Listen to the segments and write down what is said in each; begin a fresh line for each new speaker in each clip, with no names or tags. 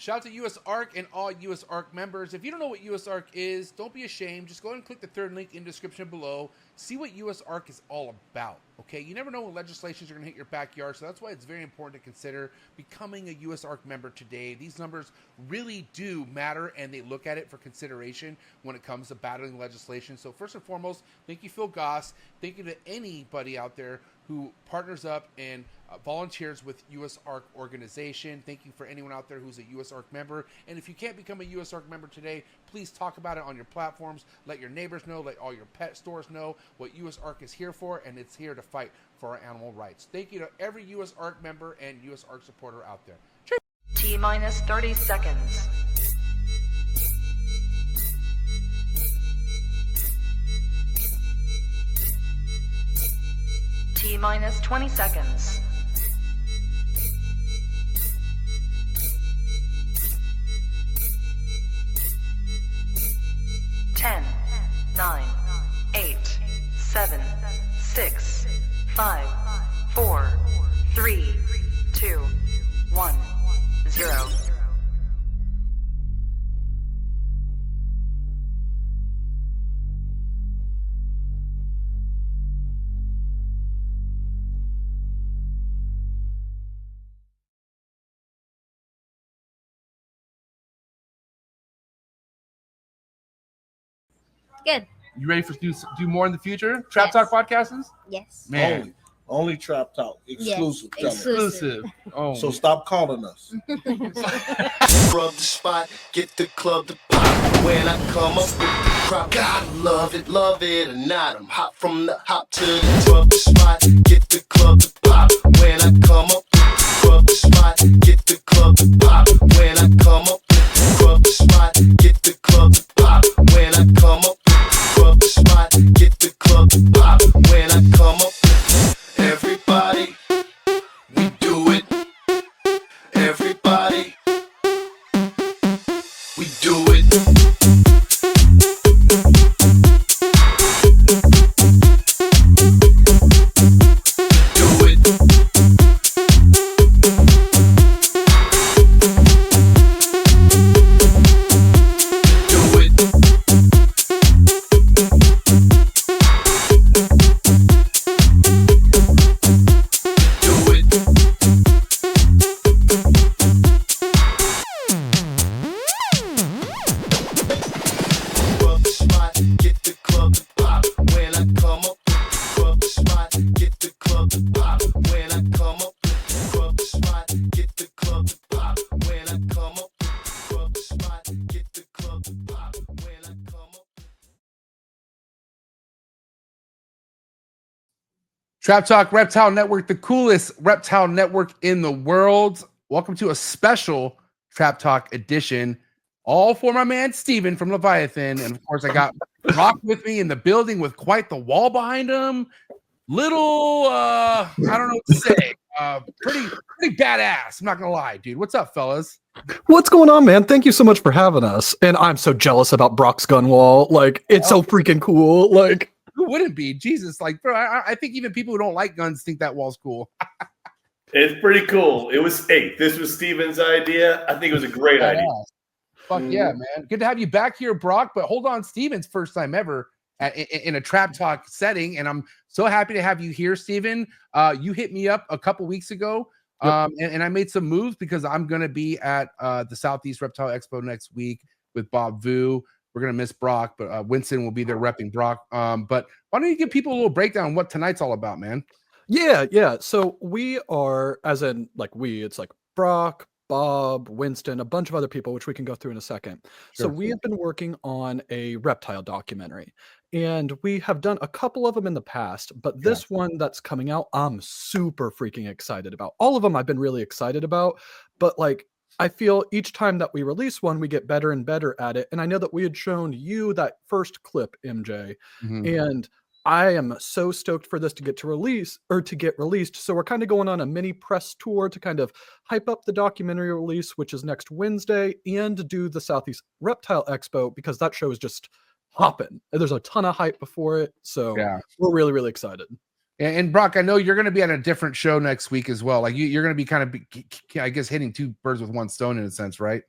Shout out to USARK and all USARK members. If you don't know what USARK is, don't be ashamed. Just go ahead and click the third link in the description below. See what USARK is all about, okay? You never know when legislations are going to hit your backyard, so that's why it's very important to consider becoming a USARK member today. These numbers really do matter, and they look at it for consideration when it comes to battling legislation. So first and foremost, thank you, Phil Goss. Thank you to anybody out there who partners up and volunteers with USARK organization. Thank you for anyone out there who's a USARK member. And if you can't become a USARK member today, please talk about it on your platforms. Let your neighbors know, let all your pet stores know what USARK is here for, and it's here to fight for our animal rights. Thank you to every USARK member and USARK supporter out there.
T-minus 30 seconds. T-minus 20 seconds. 10, 9, 8, 7, 6, 5, 4, 3, 2, 1, 0.
Good.
You ready for do more in the future? Trap Talk podcasts?
Yes.
Man.
Only Trap Talk. Exclusive.
Yes.
Exclusive. Oh.
So stop calling us.
Rub the spot, get the club to pop. When I come up with the crop, gotta love it or not. I'm hot from the hop to the rub the spot, get the club to pop. When I come up with the rub the spot, get the club to pop. When I come up with the rub the spot, get the club to pop. When I come up with the rub the spot, get the club to pop. When I come up with everybody, we do it. Everybody, we do it. Do it. Do it. Do it. Rub the spot, get the club to pop. When I come up with the rub the spot, get the club to pop. When I come up with the rub the spot, get the club to pop. When I come up with the rub the spot, get the club to pop. When I come up.
Trap Talk Reptile Network, the coolest reptile network in the world. Welcome to a special Trap Talk edition. All for my man Steven from Leviathan. And of course, I got Brock with me in the building with quite the wall behind him. Little, I don't know what to say. Pretty badass. I'm not gonna lie, dude. What's up, fellas?
What's going on, man? Thank you so much for having us. And I'm so jealous about Brock's gun wall. Like, it's so freaking cool. Like,
Who wouldn't be? Jesus, like, bro, I think even people who don't like guns think that wall's cool.
It's pretty cool. This was Steven's idea. I think it was a great idea.
Fuck yeah, man. Good to have you back here, Brock. But hold on, Steven's first time ever in a Trap Talk setting. And I'm so happy to have you here, Steven. You hit me up a couple weeks ago. And I made some moves because I'm going to be at the Southeast Reptile Expo next week with Bob Vu. We're going to miss Brock, but Winston will be there repping Brock. But why don't you give people a little breakdown on what tonight's all about, man?
yeah. So we are, as in, like, it's like Brock, Bob, Winston, a bunch of other people, which we can go through in a second. So we have been working on a reptile documentary, and we have done a couple of them in the past, but this one that's coming out, I'm super freaking excited about. All of them I've been really excited about, but like, I feel each time that we release one, we get better and better at it. And I know that we had shown you that first clip, MJ, and I am so stoked for this to get released. So we're kind of going on a mini press tour to kind of hype up the documentary release, which is next Wednesday, and do the Southeast Reptile Expo, because that show is just hopping. There's a ton of hype before it. So we're really, really excited.
And Brock, I know you're going to be on a different show next week as well. Like you're going to be kind of, I guess, hitting two birds with one stone in a sense, right?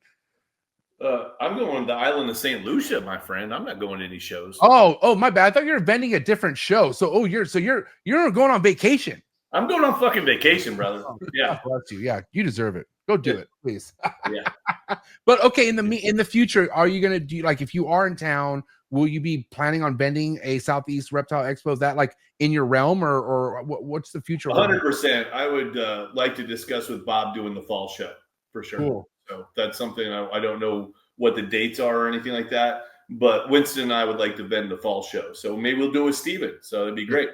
I'm going to the island of St. Lucia, my friend. I'm not going to any shows.
Oh, my bad. I thought you were vending a different show. So, you're going on vacation.
I'm going on fucking vacation, brother. Yeah,
bless you. Yeah, you deserve it. Go do it, please.
Yeah.
But okay, in the future, are you going to do, like, if you are in town, will you be planning on vending a Southeast Reptile Expo? Is that like in your realm, or what's the future?
100%. I would like to discuss with Bob doing the fall show for sure.
Cool.
So that's something I don't know what the dates are or anything like that. But Winston and I would like to vend the fall show. So maybe we'll do it with Steven. So that'd be great.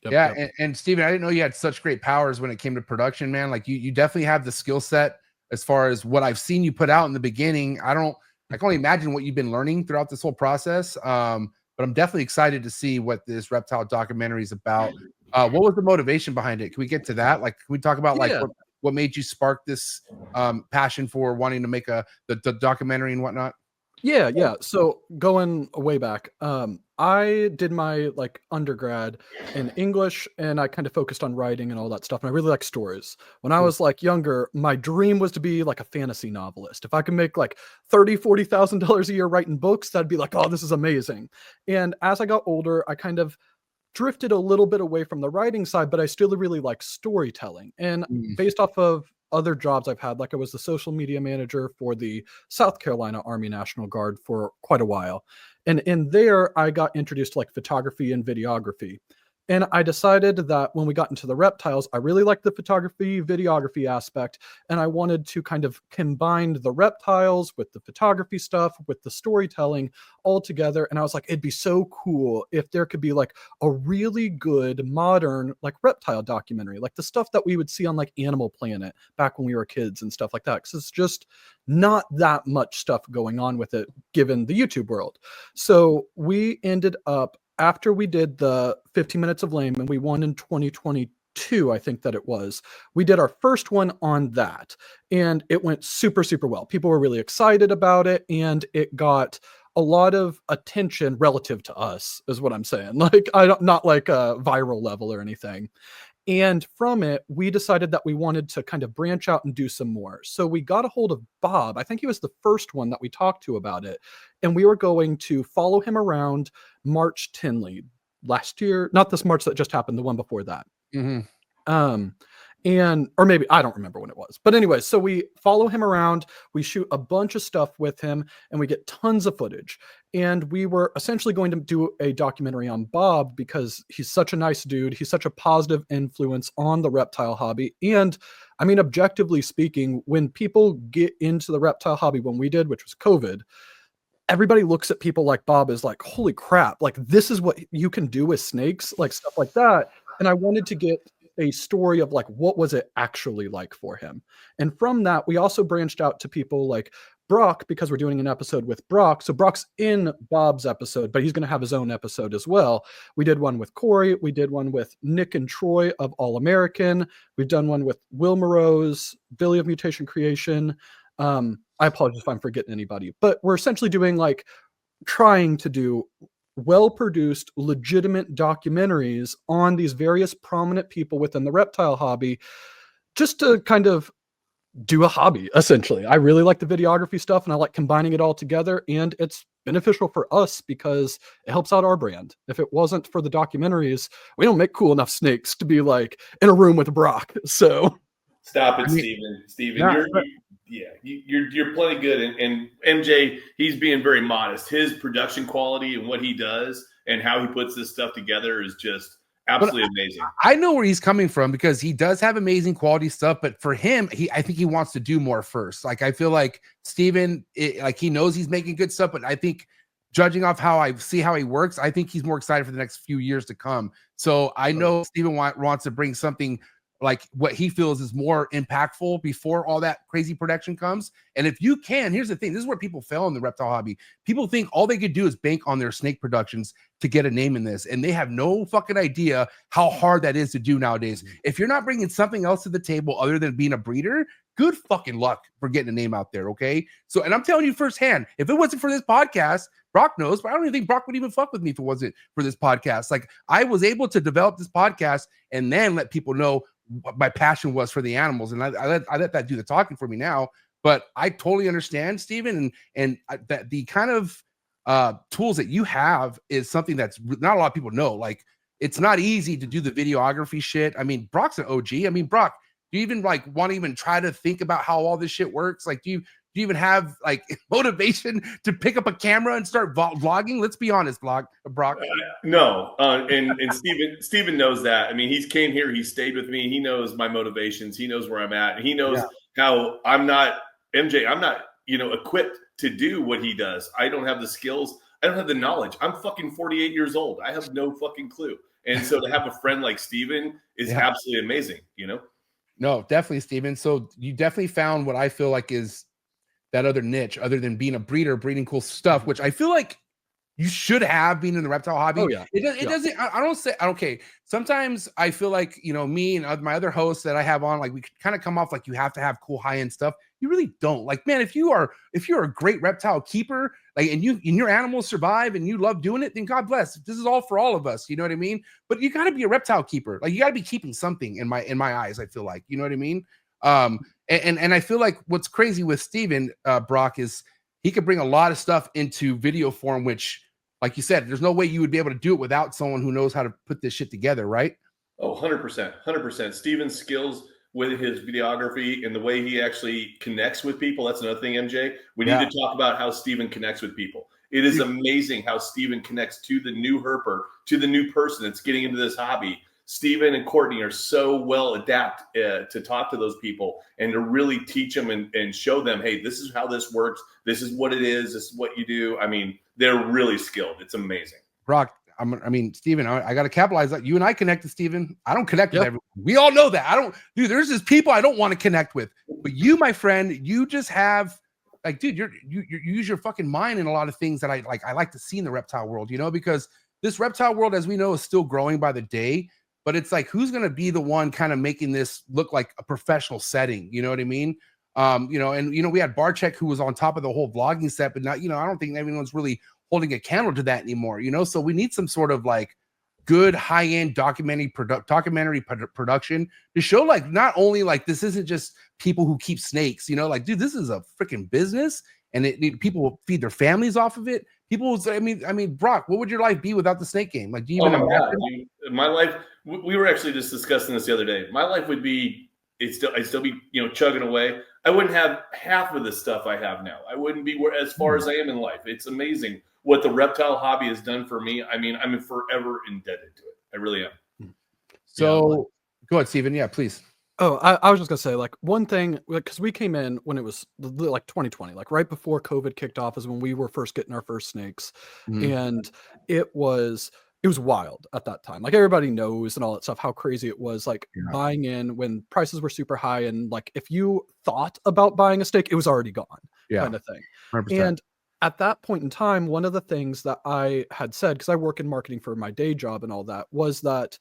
Yep. And Steven, I didn't know you had such great powers when it came to production, man. Like you definitely have the skill set as far as what I've seen you put out in the beginning. I can only imagine what you've been learning throughout this whole process. But I'm definitely excited to see what this reptile documentary is about. What was the motivation behind it? Can we get to that? Like, can we talk about what made you spark this passion for wanting to make the documentary and whatnot?
Yeah. So going way back, I did my undergrad in English, and I kind of focused on writing and all that stuff. And I really like stories. When I was younger, my dream was to be like a fantasy novelist. If I could make $30,000-$40,000 a year writing books, that'd be like, oh, this is amazing. And as I got older, I kind of drifted a little bit away from the writing side, but I still really like storytelling. And based off of other jobs I've had, I was the social media manager for the South Carolina Army National Guard for quite a while. And in there, I got introduced to photography and videography. And I decided that when we got into the reptiles, I really liked the photography, videography aspect. And I wanted to kind of combine the reptiles with the photography stuff, with the storytelling all together. And I was like, it'd be so cool if there could be a really good modern reptile documentary, like the stuff that we would see on Animal Planet back when we were kids and stuff like that. Because it's just not that much stuff going on with it, given the YouTube world. So we ended up, after we did the 15 Minutes of Lame, and we won in 2022, I think that it was, we did our first one on that. And it went super, super well. People were really excited about it, and it got a lot of attention relative to us, is what I'm saying. Not a viral level or anything. And from it, we decided that we wanted to kind of branch out and do some more. So we got a hold of Bob. I think he was the first one that we talked to about it. And we were going to follow him around March Tinley last year. Not this March that just happened, the one before that. Or maybe, I don't remember when it was. But anyway, so we follow him around, we shoot a bunch of stuff with him, and we get tons of footage. And we were essentially going to do a documentary on Bob because he's such a nice dude. He's such a positive influence on the reptile hobby. And I mean, objectively speaking, when people get into the reptile hobby, when we did, which was COVID, everybody looks at people like Bob as holy crap, this is what you can do with snakes, stuff like that. And I wanted to get a story of what was it actually like for him. And from that, we also branched out to people like Brock, because we're doing an episode with Brock. So Brock's in Bob's episode, but he's going to have his own episode as well. We did one with Corey. We did one with Nick and Troy of All American. We've done one with Will Morose, Billy of Mutation Creation. I apologize if I'm forgetting anybody, but we're essentially doing trying to do well-produced, legitimate documentaries on these various prominent people within the reptile hobby, just to kind of do a hobby, essentially. I really like the videography stuff, and I like combining it all together, and it's beneficial for us because it helps out our brand. If it wasn't for the documentaries, we don't make cool enough snakes to be in a room with Brock. So
stop it, Steven. You're plenty good, and MJ, he's being very modest. His production quality and what he does and how he puts this stuff together is just absolutely amazing.
I know where he's coming from because he does have amazing quality stuff, but for him, I think he wants to do more first. I feel like Steven, he knows he's making good stuff, but I think judging off how I see how he works, I think he's more excited for the next few years to come. So I know Steven wants to bring something like what he feels is more impactful before all that crazy production comes. And if you can, here's the thing, this is where people fail in the reptile hobby. People think all they could do is bank on their snake productions to get a name in this, and they have no fucking idea how hard that is to do nowadays. If you're not bringing something else to the table other than being a breeder, good fucking luck for getting a name out there, okay? So, and I'm telling you firsthand, if it wasn't for this podcast, Brock knows, but I don't even think Brock would even fuck with me if it wasn't for this podcast. Like, I was able to develop this podcast and then let people know what my passion was for the animals, and I let that do the talking for me now. But I totally understand, Steven, and that the kind of tools that you have is something that's not a lot of people know. Like, it's not easy to do the videography shit. I mean, Brock's an OG. I mean, Brock, do you even like want to even try to think about how all this shit works? Like, do you even have like motivation to pick up a camera and start vlogging? Let's be honest, Brock.
No, and Steven knows that. I mean, he's came here, he stayed with me. He knows my motivations. He knows where I'm at. He knows how I'm not MJ. I'm not, equipped to do what he does. I don't have the skills. I don't have the knowledge. I'm fucking 48 years old. I have no fucking clue. And so to have a friend like Steven is absolutely amazing, No,
definitely, Steven. So you definitely found what I feel like is that other niche, other than being a breeder, breeding cool stuff, which I feel like you should have been in the reptile hobby.
Oh, yeah.
It doesn't, I don't say, okay. Sometimes I feel like, me and my other hosts that I have on, like, we kind of come off like you have to have cool high-end stuff. You really don't. Like, man, if you're a great reptile keeper, like, and your animals survive and you love doing it, then God bless. This is all for all of us. You know what I mean? But you got to be a reptile keeper. Like, you got to be keeping something in my eyes. I feel like, you know what I mean? And I feel like what's crazy with Steven, Brock, is he could bring a lot of stuff into video form, which, like you said, there's no way you would be able to do it without someone who knows how to put this shit together, right?
Oh, 100%. Steven's skills with his videography and the way he actually connects with people. That's another thing, MJ. We need to talk about how Steven connects with people. It is amazing how Steven connects to the new herper, to the new person that's getting into this hobby. Steven and Courtney are so well adapted to talk to those people and to really teach them and show them, hey, this is how this works. This is what it is. This is what you do. I mean, they're really skilled. It's amazing.
Brock, Steven, I got to capitalize that. You and I connected, Steven. I don't connect with everyone. We all know that. There's just people I don't want to connect with. But you, my friend, you just have, like, dude, you use your fucking mind in a lot of things that I like to see in the reptile world, because this reptile world, as we know, is still growing by the day. But it's like, who's going to be the one kind of making this look like a professional setting? You know what I mean? And we had Barcheck, who was on top of the whole vlogging set, but not, I don't think anyone's really holding a candle to that anymore. So we need some sort of like good high-end documentary production to show, like, not only like this isn't just people who keep snakes, like, dude, this is a freaking business, and people will feed their families off of it. People will say, I mean, Brock, what would your life be without the snake game? Like, do you even imagine?
My life, we were actually just discussing this the other day. My life would be, I'd still be, chugging away. I wouldn't have half of the stuff I have now. I wouldn't be as far as I am in life. It's amazing what the reptile hobby has done for me. I mean, I'm forever indebted to it. I really am.
So go ahead, Steven. Yeah, please.
Oh, I was just gonna say, like, one thing, because we came in when it was like 2020, like right before COVID kicked off, is when we were first getting our first snakes, and it was wild at that time. Like, everybody knows and all that stuff, how crazy it was, like, buying in when prices were super high, and like, if you thought about buying a snake, it was already gone, kind of thing.
100%.
And at that point in time, one of the things that I had said, because I work in marketing for my day job and all that, was that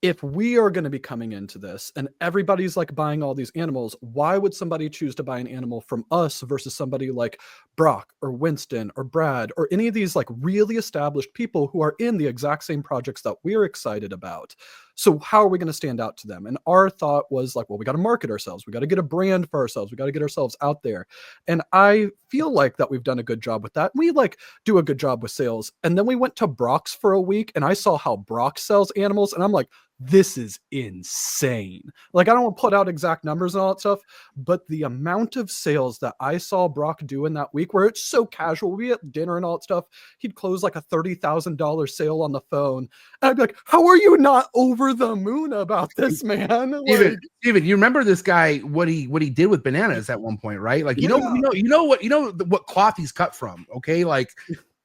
if we are going to be coming into this and everybody's like buying all these animals, why would somebody choose to buy an animal from us versus somebody like Brock or Winston or Brad or any of these like really established people who are in the exact same projects that we're excited about? So how are we going to stand out to them? And our thought was like, well, we got to market ourselves. We got to get a brand for ourselves. We got to get ourselves out there. And I feel like that we've done a good job with that. We like do a good job with sales. And then we went to Brock's for a week and I saw how Brock sells animals. And I'm like, this is insane. Like, I don't want to put out exact numbers and all that stuff, but the amount of sales that I saw Brock do in that week, where it's so casual, we at dinner and all that stuff, he'd close like a $30,000 sale on the phone. And I'd be like, how are you not over the moon about this, man? Like,
Steven, you remember this guy, what he did with bananas at one point, right? Like, what cloth he's cut from. Okay. Like,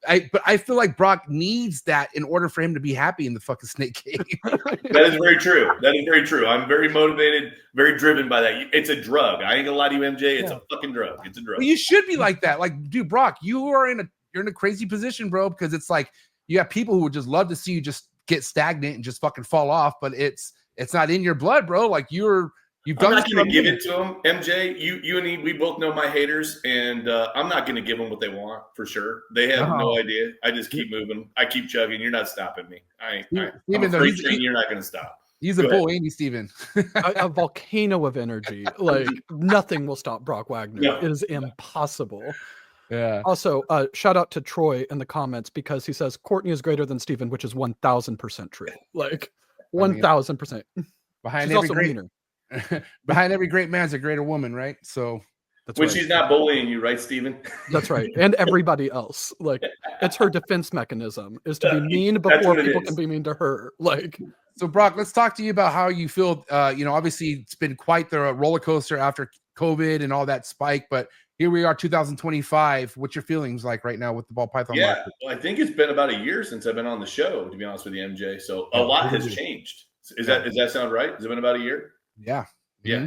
But I feel like Brock needs that in order for him to be happy in the fucking snake cave.
That is very true. That is very true. I'm very motivated, very driven by that. It's a drug. I ain't gonna lie to you, MJ. It's a fucking drug. It's a drug.
Well, you should be like that. Like, dude, Brock, you're in a crazy position, bro, because it's like you have people who would just love to see you just get stagnant and just fucking fall off, but it's not in your blood, bro. Like I'm
not going to give it to them, MJ. You and he, we both know my haters, and I'm not going to give them what they want for sure. They have no idea. I just keep moving. I keep chugging. You're not stopping me.
Even though
you're not going to stop.
He's a bull, ain't he, Steven?
a volcano of energy. Like nothing will stop Brock Wagner.
No.
It is impossible.
Yeah.
Also, shout out to Troy in the comments because he says Courtney is greater than Steven, which is 1000% true. Like 1000%.
Behind
She's also meaner.
Behind every great man's a greater woman, right? So
that's
when
right.
She's not bullying you, right, Steven?
That's right. And everybody else. Like it's her defense mechanism is to be mean before people can be mean to her. Like
so Brock, let's talk to you about how you feel. Obviously it's been quite the roller coaster after COVID and all that spike, but here we are 2025. What's your feelings like right now with the ball python market?
Well, I think it's been about a year since I've been on the show, to be honest with you, MJ. So a lot has changed. Does that sound right? Has it been about a year?
Yeah.
Yeah.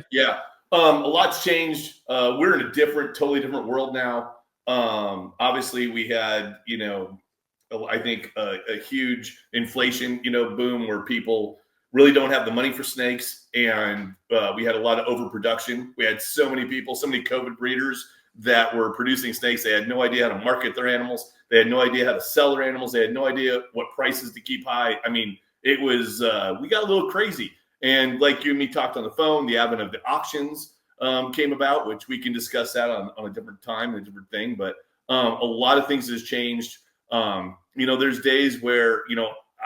A lot's changed. We're in a totally different world now. Obviously we had, I think a huge inflation, boom where people really don't have the money for snakes. And we had a lot of overproduction. We had so many people, so many COVID breeders that were producing snakes. They had no idea how to market their animals. They had no idea how to sell their animals. They had no idea what prices to keep high. I mean, it was, we got a little crazy. And like you and me talked on the phone, the advent of the auctions came about, which we can discuss that on a different time, a different thing. But a lot of things has changed. There's days where,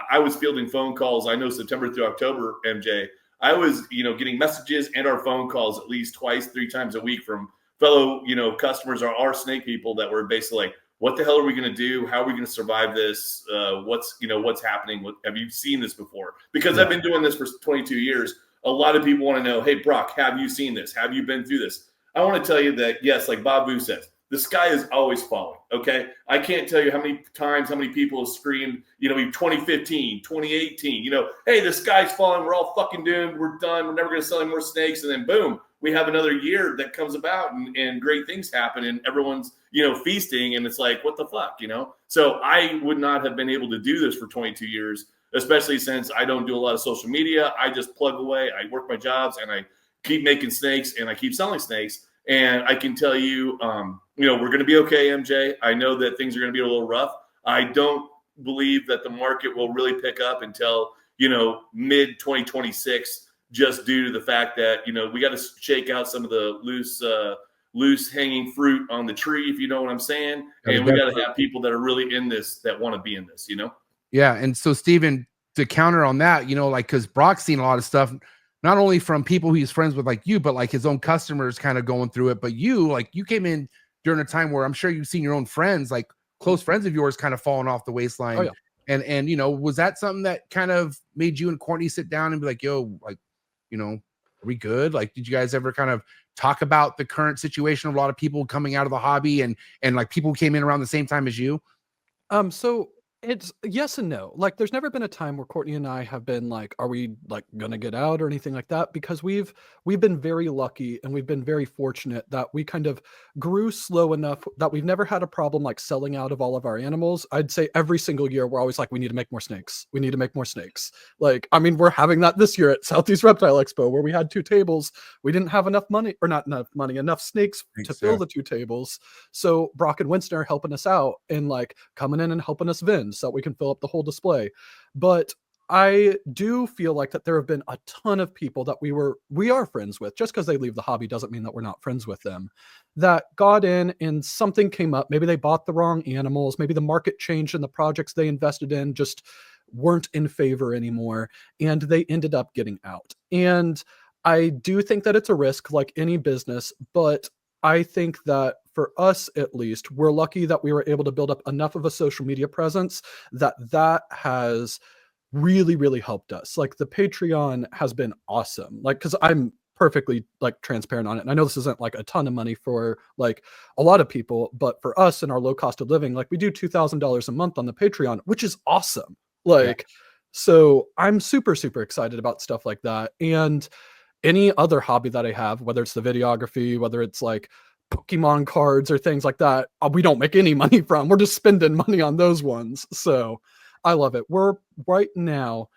I was fielding phone calls. I know September through October, MJ, I was, getting messages and our phone calls at least 2-3 times a week from fellow, customers or our snake people that were basically like, what the hell are we going to do? How are we going to survive this? What's happening? Have you seen this before? Because I've been doing this for 22 years. A lot of people want to know, hey, Brock, have you seen this? Have you been through this? I want to tell you that, yes, like Bob Boo says, the sky is always falling, okay? I can't tell you how many people have screamed, 2015, 2018, hey, the sky's falling. We're all fucking doomed. We're done. We're never going to sell any more snakes. And then boom, we have another year that comes about and great things happen and everyone's, feasting. And it's like, what the fuck, So I would not have been able to do this for 22 years, especially since I don't do a lot of social media. I just plug away. I work my jobs and I keep making snakes and I keep selling snakes. And I can tell you, we're going to be okay, MJ. I know that things are going to be a little rough. I don't believe that the market will really pick up until, mid 2026, just due to the fact that, we got to shake out some of the loose hanging fruit on the tree, if you know what I'm saying. And we got to have people that are really in this, that want to be in this,
Yeah. And so, Steven, to counter on that, because Brock's seen a lot of stuff, not only from people he's friends with like you, but like his own customers kind of going through it. But you came in during a time where I'm sure you've seen your own friends, like close friends of yours, kind of falling off the waistline.
Oh, yeah.
And was that something that kind of made you and Courtney sit down and be like, yo, like, are we good? Like, did you guys ever kind of talk about the current situation of a lot of people coming out of the hobby and like people who came in around the same time as you?
So it's yes and no. Like, there's never been a time where Courtney and I have been like, are we like gonna get out or anything like that? Because we've been very lucky and we've been very fortunate that we kind of grew slow enough that we've never had a problem like selling out of all of our animals. I'd say every single year we're always like, we need to make more snakes. We need to make more snakes. Like, I mean, we're having that this year at Southeast Reptile Expo where we had 2 tables. We didn't have enough money, or not enough money, enough snakes to fill the 2 tables. So Brock and Winston are helping us out and like coming in and helping us vend so that we can fill up the whole display. But I do feel like that there have been a ton of people that we are friends with. Just because they leave the hobby doesn't mean that we're not friends with them, that got in and something came up. Maybe they bought the wrong animals. Maybe the market changed and the projects they invested in just weren't in favor anymore. And they ended up getting out. And I do think that it's a risk like any business, but I think that for us, at least, we're lucky that we were able to build up enough of a social media presence that has really, really helped us. Like, the Patreon has been awesome. Like, because I'm perfectly like transparent on it. And I know this isn't like a ton of money for like a lot of people, but for us in our low cost of living, like we do $2,000 a month on the Patreon, which is awesome. Like, so I'm super, super excited about stuff like that. And any other hobby that I have, whether it's the videography, whether it's like Pokemon cards or things like that, we don't make any money from. We're just spending money on those ones. So I love it. We're right now,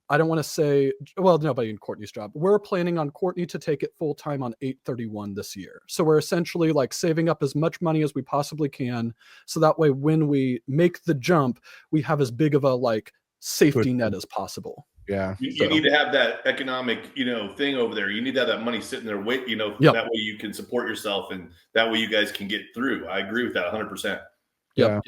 I don't want to say, well, nobody in Courtney's job. We're planning on Courtney to take it full time on 8/31 this year. So we're essentially like saving up as much money as we possibly can. So that way, when we make the jump, we have as big of a like safety net as possible.
Yeah.
You need to have that economic, thing over there. You need to have that money sitting there, that way you can support yourself and that way you guys can get through. I agree with that 100%.
Yep.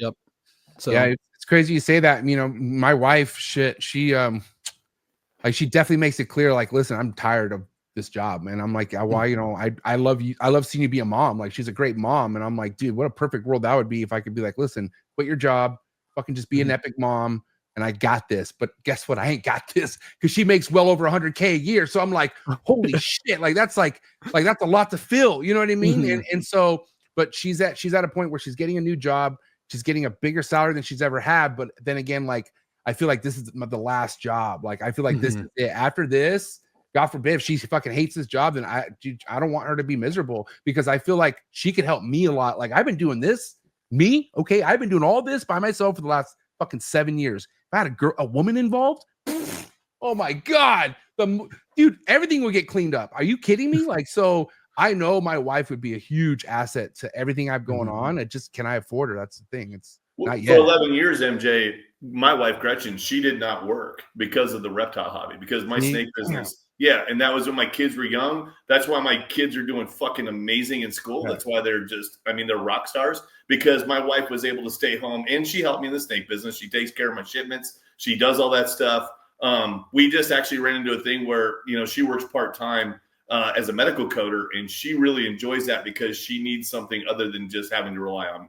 So
yeah, it's crazy you say that. My wife, she definitely makes it clear, like, listen, I'm tired of this job, man. I'm like, why, I love you. I love seeing you be a mom. Like, she's a great mom. And I'm like, dude, what a perfect world that would be if I could be like, listen, quit your job, fucking just be an epic mom. And I got this, but guess what? I ain't got this because she makes well over 100K a year. So I'm like, holy shit. Like that's a lot to fill. You know what I mean? And so, but she's at a point where she's getting a new job. She's getting a bigger salary than she's ever had. But then again, like, I feel like this is the last job. Like, I feel like this is it. After this, God forbid, if she fucking hates this job, then I don't want her to be miserable because I feel like she could help me a lot. Like, I've been doing this, I've been doing all this by myself for the last fucking 7 years. If I had a woman involved, oh my God, dude, everything would get cleaned up. Are you kidding me? Like, so I know my wife would be a huge asset to everything I've going on. It just, can I afford her? That's the thing. It's not yet.
For 11 years, MJ, my wife, Gretchen, she did not work because of the reptile hobby, because my snake business. Yeah. And that was when my kids were young. That's why my kids are doing fucking amazing in school. That's why they're they're rock stars, because my wife was able to stay home and she helped me in the snake business. She takes care of my shipments. She does all that stuff. We just actually ran into a thing where, she works part-time as a medical coder, and she really enjoys that because she needs something other than just having to rely on,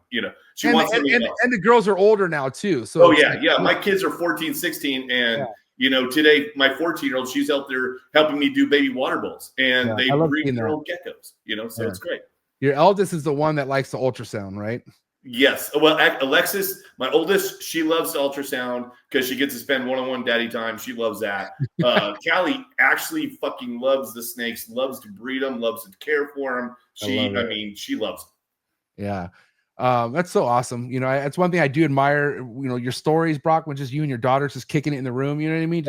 she wants something else.
And the girls are older now too. So
my kids are 14, 16, and today my 14-year-old, she's out there helping me do baby water bowls, and they breed their own geckos, so it's great.
Your eldest is the one that likes the ultrasound, right?
Yes. Well, Alexis, my oldest, she loves the ultrasound because she gets to spend one-on-one daddy time. She loves that. Callie actually fucking loves the snakes, loves to breed them, loves to care for them. She loves them.
Yeah. That's so awesome. That's one thing I do admire, your stories, Brock, when just you and your daughters just kicking it in the room. You know what I mean?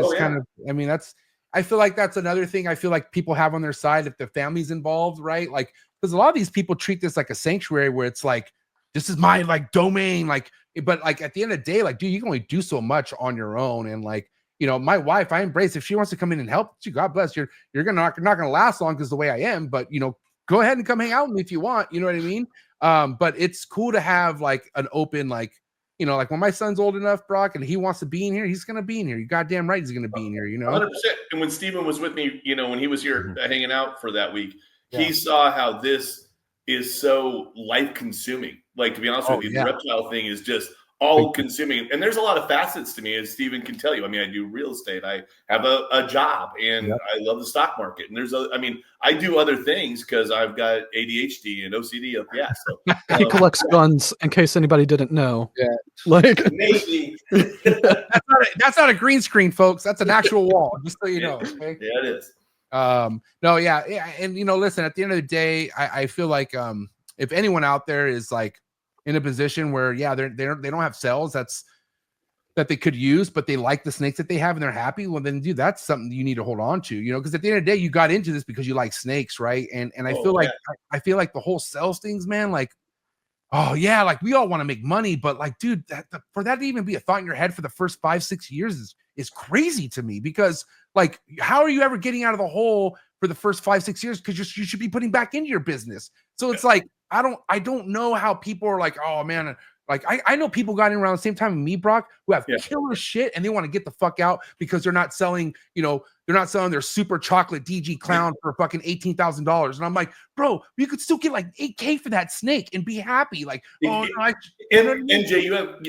Just I feel like that's another thing I feel like people have on their side if the family's involved, right? Like, because a lot of these people treat this like a sanctuary where it's like, this is my like domain, like, but like at the end of the day, like, dude, you can only do so much on your own. And like, my wife, I embrace, if she wants to come in and help you, God bless you. You're not gonna last long because the way I am, but go ahead and come hang out with me if you want. You know what I mean? But it's cool to have like an open, like, like when my son's old enough, Brock, and he wants to be in here, he's gonna be in here. You goddamn right, he's gonna be in here.
100%. And when Steven was with me, when he was here hanging out for that week, he saw how this is so life consuming. Like, to be honest with you, the reptile thing is just all consuming. And there's a lot of facets to me, as Steven can tell you. I do real estate. I have a job, and I love the stock market. And I do other things because I've got ADHD and OCD up the ass. So,
he collects guns, in case anybody didn't know. Yeah. Like,
maybe.
that's not a green screen, folks. That's an actual wall, just so you know. Okay?
Yeah, it is.
No, yeah. And, listen, at the end of the day, I feel like if anyone out there is like in a position where, they don't have cells that they could use, but they like the snakes that they have and they're happy, well, then, dude, that's something you need to hold on to, because at the end of the day, you got into this because you like snakes, right? And I feel like I feel like the whole cells things, man, like, oh yeah, like we all want to make money, but like, dude, for that to even be a thought in your head for the first 5-6 years is crazy to me, because like, how are you ever getting out of the hole for the first 5-6 years? Because you should be putting back into your business. So it's like, I don't know how people are like, oh man, like I know people got in around the same time with me, Brock, who have killer shit and they want to get the fuck out because they're not selling, they're not selling their super chocolate DG clown for fucking $18,000. And I'm like, bro, you could still get like $8K for that snake and be happy. Like,
NJ,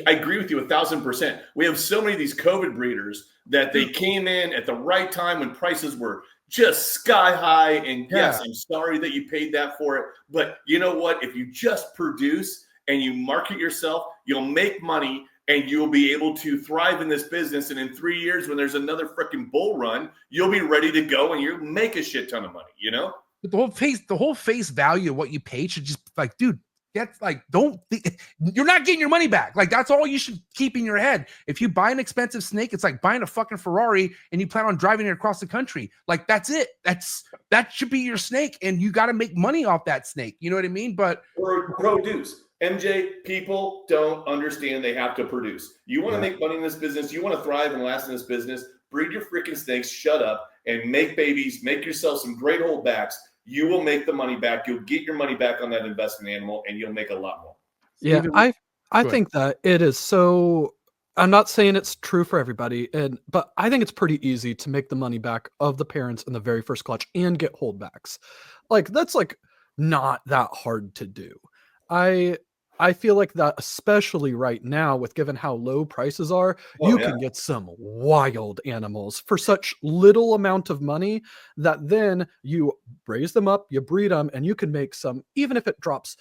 I agree with you 1,000%. We have so many of these COVID breeders that they came in at the right time when prices were just sky high. And yes,
Yeah.
I'm sorry that you paid that for it. But you know what? If you just produce and you market yourself, you'll make money and you'll be able to thrive in this business. And in 3 years, when there's another freaking bull run, you'll be ready to go and you make a shit ton of money, you know?
But the whole face value of what you pay should just like, dude, that's like, you're not getting your money back. Like, that's all you should keep in your head. If you buy an expensive snake, it's like buying a fucking Ferrari and you plan on driving it across the country. Like, that's it. That should be your snake. And you got to make money off that snake. You know what I mean? But
or produce. MJ, people don't understand they have to produce. You want to make money in this business. You want to thrive and last in this business. Breed your freaking snakes, shut up, and make babies. Make yourself some great holdbacks. You will make the money back. You'll get your money back on that investment animal, and you'll make a lot more.
Yeah, I think that it is so. I'm not saying it's true for everybody, but I think it's pretty easy to make the money back of the parents in the very first clutch and get holdbacks. Like, that's like not that hard to do. I feel like that, especially right now, with given how low prices are, you can get some wild animals for such little amount of money that then you raise them up, you breed them, and you can make some, even if it drops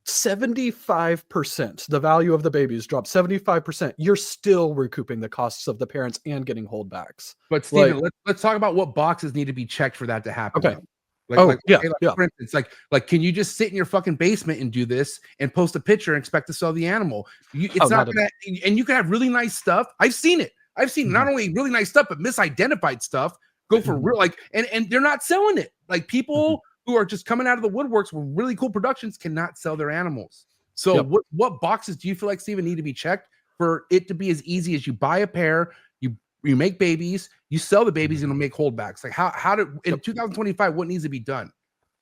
75%, the value of the babies drops 75%, you're still recouping the costs of the parents and getting holdbacks.
But Steven, let's talk about what boxes need to be checked for that to happen.
Okay.
For instance, like, can you just sit in your fucking basement and do this and post a picture and expect to sell the animal? It's not gonna, and you can have really nice stuff. I've seen it. I've seen not only really nice stuff, but misidentified stuff go for real, like, and they're not selling it. Like, people who are just coming out of the woodworks with really cool productions cannot sell their animals. So what boxes do you feel like, Steven, need to be checked for it to be as easy as you buy a pair, you make babies, you sell the babies, and it'll make holdbacks? Like, how in 2025, what needs to be done?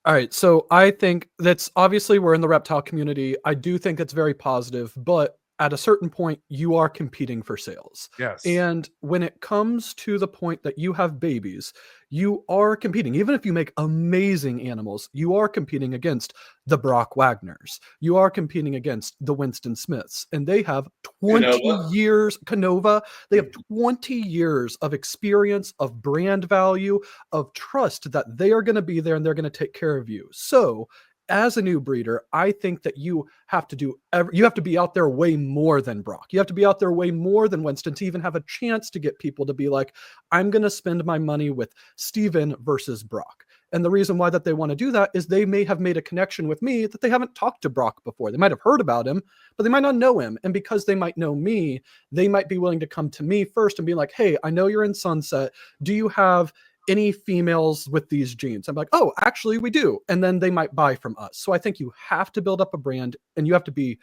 All right, so I think that's obviously, we're in the reptile community. I do think it's very positive, but at a certain point, you are competing for sales.
Yes.
And when it comes to the point that you have babies, you are competing. Even if you make amazing animals, you are competing against the Brock Wagners. You are competing against the Winston Smiths. And they have 20 years, Canova, they have 20 years of experience, of brand value, of trust that they are going to be there and they're going to take care of you. So as a new breeder, I think that you have to be out there way more than Brock. You have to be out there way more than Winston to even have a chance to get people to be like, I'm going to spend my money with Steven versus Brock. And the reason why that they want to do that is they may have made a connection with me that they haven't talked to Brock before. They might have heard about him, but they might not know him. And because they might know me, they might be willing to come to me first and be like, hey, I know you're in Sunset. Do you have any females with these genes? I'm like, oh, actually we do. And then they might buy from us. So I think you have to build up a brand and you have to be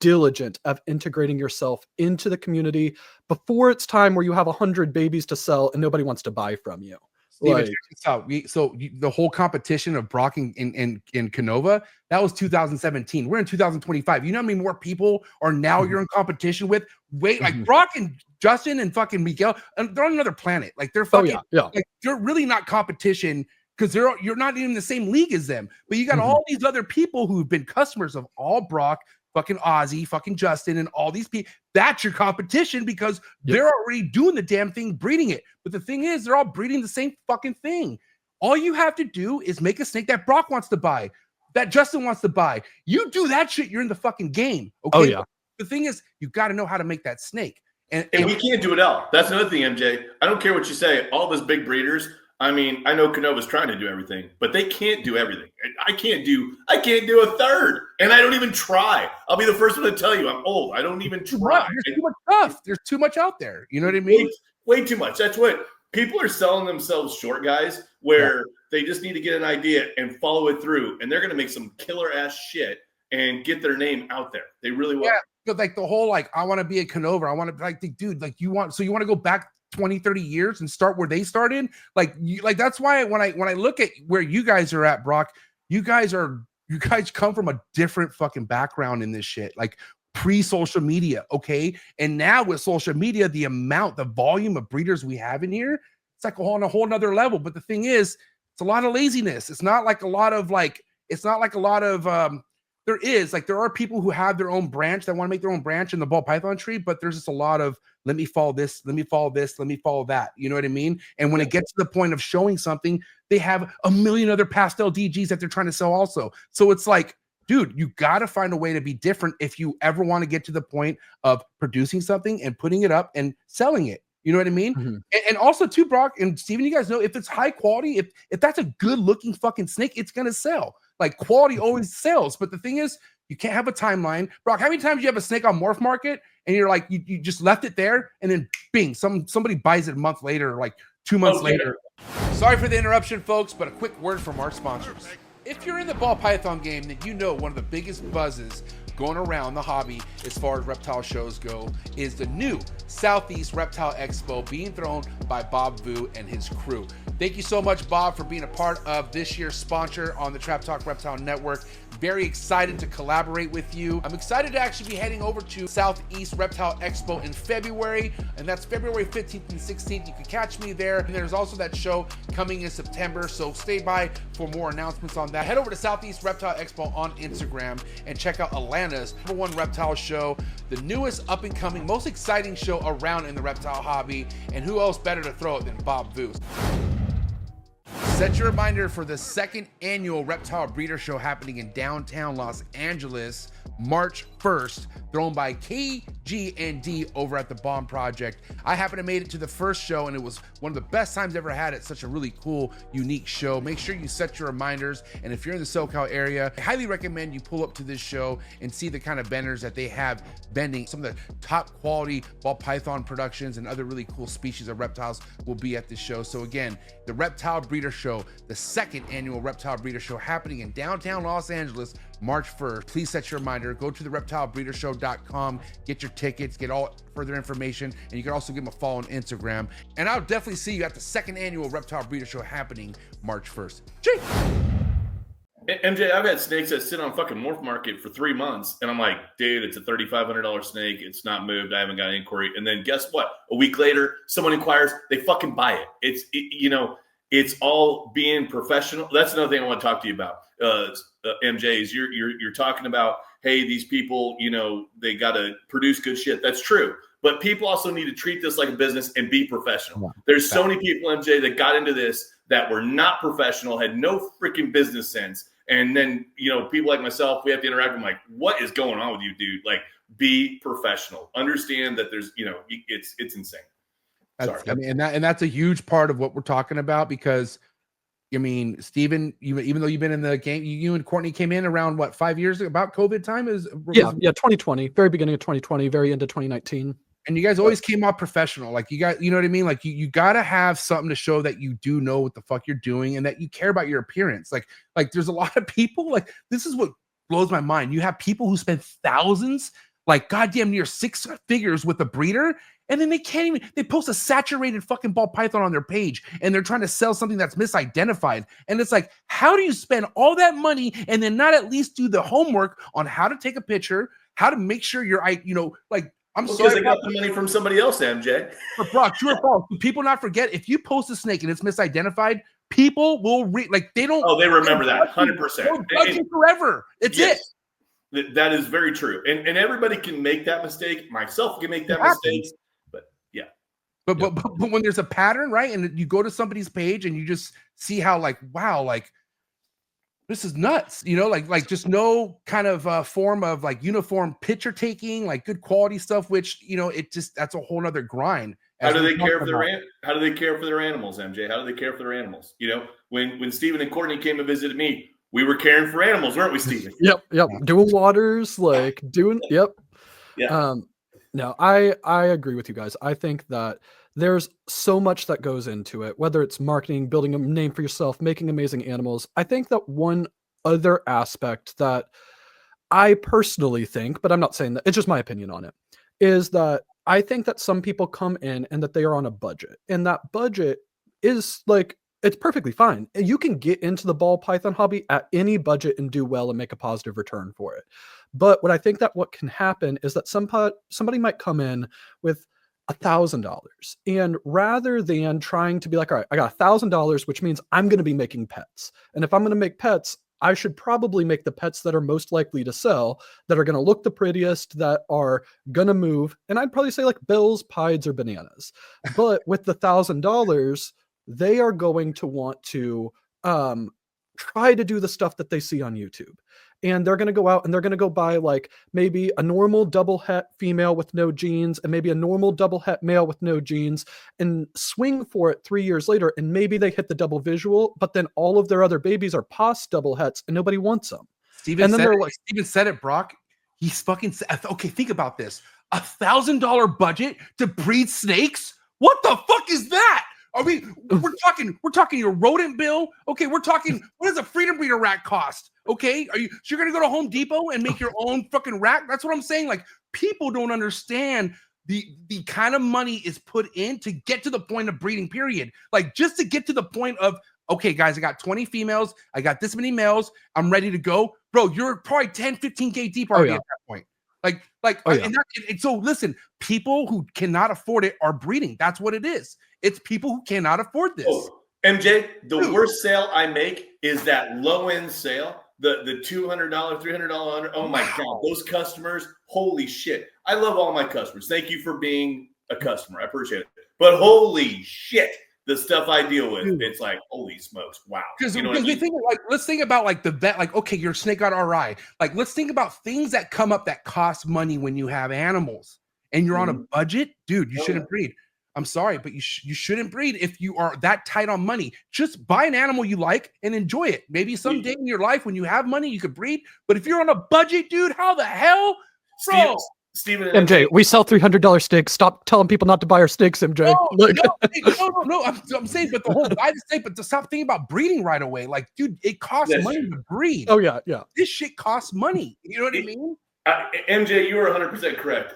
diligent of integrating yourself into the community before it's time where you have 100 babies to sell and nobody wants to buy from you.
Steven, check this out. The whole competition of Brock and Canova, that was 2017. We're in 2025. You know how many more people are now you're in competition with? Like Brock and Justin and fucking Miguel, and they're on another planet. Like, they're fucking, like, they're really not competition because you're not even in the same league as them. But you got all these other people who've been customers of all Brock, fucking Ozzy, fucking Justin, and all these people. That's your competition because they're already doing the damn thing, breeding it. But the thing is, they're all breeding the same fucking thing. All you have to do is make a snake that Brock wants to buy, that Justin wants to buy. You do that shit, you're in the fucking game. Okay.
Oh, yeah.
The thing is, you got to know how to make that snake.
And we can't do it all. That's another thing, MJ. I don't care what you say. All those big breeders, I mean, I know Canova's trying to do everything, but they can't do everything. I can't do a third, and I don't even try. I'll be the first one to tell you I'm old. I don't even try.
There's too much stuff. There's too much out there. You know what I mean?
Way too much. That's what people are selling themselves short, guys, where they just need to get an idea and follow it through, and they're going to make some killer ass shit and get their name out there. They really will.
Yeah, but like the whole, like, I want to be a Canova. I want to, like, dude, like, you want to go back 20, 30 years and start where they started? Like, that's why when I look at where you guys are at, Brock, you guys come from a different fucking background in this shit. Like, pre-social media, okay? And now with social media, the volume of breeders we have in here, it's like on a whole nother level. But the thing is, it's a lot of laziness. It's not like a lot of there is like there are people who have their own branch that want to make their own branch in the ball python tree, but there's just a lot of let me follow this, let me follow this, let me follow that. You know what I mean? And when it gets to the point of showing something, they have a million other pastel DGs that they're trying to sell also. So it's like, dude, you got to find a way to be different if you ever want to get to the point of producing something and putting it up and selling it. You know what I mean? And also too, Brock and Steven, you guys know if it's high quality, if that's a good looking fucking snake, it's going to sell. Like quality always sells. But the thing is, you can't have a timeline. Brock, how many times you have a snake on Morph Market and you're like, you just left it there and then bing, somebody buys it a month later, like 2 months later. Sorry for the interruption, folks, but a quick word from our sponsors. If you're in the ball python game, then you know one of the biggest buzzes going around the hobby as far as reptile shows go is the new Southeast Reptile Expo being thrown by Bob Vu and his crew. Thank you so much, Bob, for being a part of this year's sponsor on the Trap Talk Reptile Network. Very excited to collaborate with you. I'm excited to actually be heading over to Southeast Reptile Expo in February, and that's February 15th and 16th. You can catch me there. And there's also that show coming in September, so stay by for more announcements on that. Head over to Southeast Reptile Expo on Instagram and check out Atlanta's #1 reptile show, the newest up-and-coming, most exciting show around in the reptile hobby, and who else better to throw it than Bob Vu. Set your reminder for the second annual Reptile Breeder Show happening in downtown Los Angeles, March 1st, thrown by KG&D over at the Bomb Project. I happened to made it to the first show, and it was one of the best times I ever had at such a really cool, unique show. Make sure you set your reminders, and if you're in the SoCal area, I highly recommend you pull up to this show and see the kind of vendors that they have vending. Some of the top quality ball python productions and other really cool species of reptiles will be at this show. So again, the Reptile Breeder Show, the second annual Reptile Breeder Show happening in downtown Los Angeles, March 1st. Please set your reminder. Go to the reptilebreedershow.com, get your tickets, get all further information, and you can also give them a follow on Instagram. And I'll definitely see you at the second annual Reptile Breeder Show happening March 1st. Gee.
MJ, I've had snakes that sit on fucking Morph Market for 3 months, and I'm like, dude, it's a $3,500 snake. It's not moved. I haven't got an inquiry. And then guess what? A week later, someone inquires. They fucking buy it. It's all being professional. That's another thing I want to talk to you about, MJ, is you're talking about, hey, these people, they got to produce good shit. That's true. But people also need to treat this like a business and be professional. There's so many people, MJ, that got into this that were not professional, had no freaking business sense. And then, people like myself, we have to interact with them like, what is going on with you, dude? Like, be professional. Understand that there's, it's insane. Sorry.
And that's a huge part of what we're talking about, because Steven, even though you've been in the game, you and Courtney came in around 5 years ago, about COVID time?
2020, very beginning of 2020, very into 2019.
And you guys always came out professional. Like you know what I mean? Like you got to have something to show that you do know what the fuck you're doing and that you care about your appearance. Like there's a lot of people, like this is what blows my mind. You have people who spend thousands, like goddamn near 6 figures with a breeder, and then they can't even, they post a saturated fucking ball python on their page and they're trying to sell something that's misidentified. And it's like, how do you spend all that money and then not at least do the homework on how to take a picture, how to make sure you're, I'm sorry.
Because they got the money from somebody else, MJ.
But Brock, true or false? Do people not forget, if you post a snake and it's misidentified, people will they don't.
Oh, they remember that 100%.
They'll judge you forever. It's it.
That is very true. And everybody can make that mistake. Myself can make that mistake. But yeah.
But when there's a pattern, right? And you go to somebody's page and you just see how wow, this is nuts, like just no kind of form of uniform picture taking, good quality stuff, which, that's a whole nother grind.
How do they care for their animals, MJ? How do they care for their animals? When Steven and Courtney came and visited me, we were caring for animals, weren't we, Steven?
Yep. Doing waters, yep.
Yeah.
No, I agree with you guys. I think that there's so much that goes into it, whether it's marketing, building a name for yourself, making amazing animals. I think that one other aspect that I personally think, but I'm not saying that, it's just my opinion on it, is that I think that some people come in and that they are on a budget, and that budget is it's perfectly fine. You can get into the ball python hobby at any budget and do well and make a positive return for it. But what I think that what can happen is that somebody might come in with $1,000, and rather than trying to be like, all right, I got $1,000, which means I'm going to be making pets, and if I'm going to make pets, I should probably make the pets that are most likely to sell, that are going to look the prettiest, that are going to move. And I'd probably say like bills, pies, or bananas. But with the $1,000, they are going to want to try to do the stuff that they see on YouTube. And they're going to go out and they're going to go buy like maybe a normal double het female with no genes and maybe a normal double het male with no genes and swing for it 3 years later. And maybe they hit the double visual, but then all of their other babies are pos double hets and nobody wants them.
Steven said it, Brock. He's fucking okay. Think about this: $1,000 budget to breed snakes. What the fuck is that? Are we? We're talking your rodent bill. Okay, we're talking. What does a freedom breeder rack cost? Okay, so you're gonna go to Home Depot and make your own fucking rack? That's what I'm saying. Like, people don't understand the kind of money is put in to get to the point of breeding. Period. Like, just to get to the point of, okay, guys, I got 20 females, I got this many males, I'm ready to go, bro. You're probably 10, 15K deep already at that point. And so listen, people who cannot afford it are breeding. That's what it is. It's people who cannot afford this.
Oh, MJ, the worst sale I make is that low end sale, the $200, $300. Oh my God, those customers! Holy shit! I love all my customers. Thank you for being a customer. I appreciate it. But holy shit, the stuff I deal with, it's like, holy smokes, wow.
Because let's think about like the vet, like, okay, your snake got RI. Like, let's think about things that come up that cost money when you have animals and you're on a budget, dude. You shouldn't breed. I'm sorry, but you shouldn't breed if you are that tight on money. Just buy an animal you like and enjoy it. Maybe someday in your life when you have money, you could breed. But if you're on a budget, dude, how the hell, bro?
Steven,
MJ, we sell $300 sticks. Stop telling people not to buy our sticks, MJ.
No. I'm saying, but the whole I just say, but to stop thinking about breeding right away. Like, dude, it costs money to breed.
Oh yeah.
This shit costs money. You know what I mean?
MJ, you are 100% correct.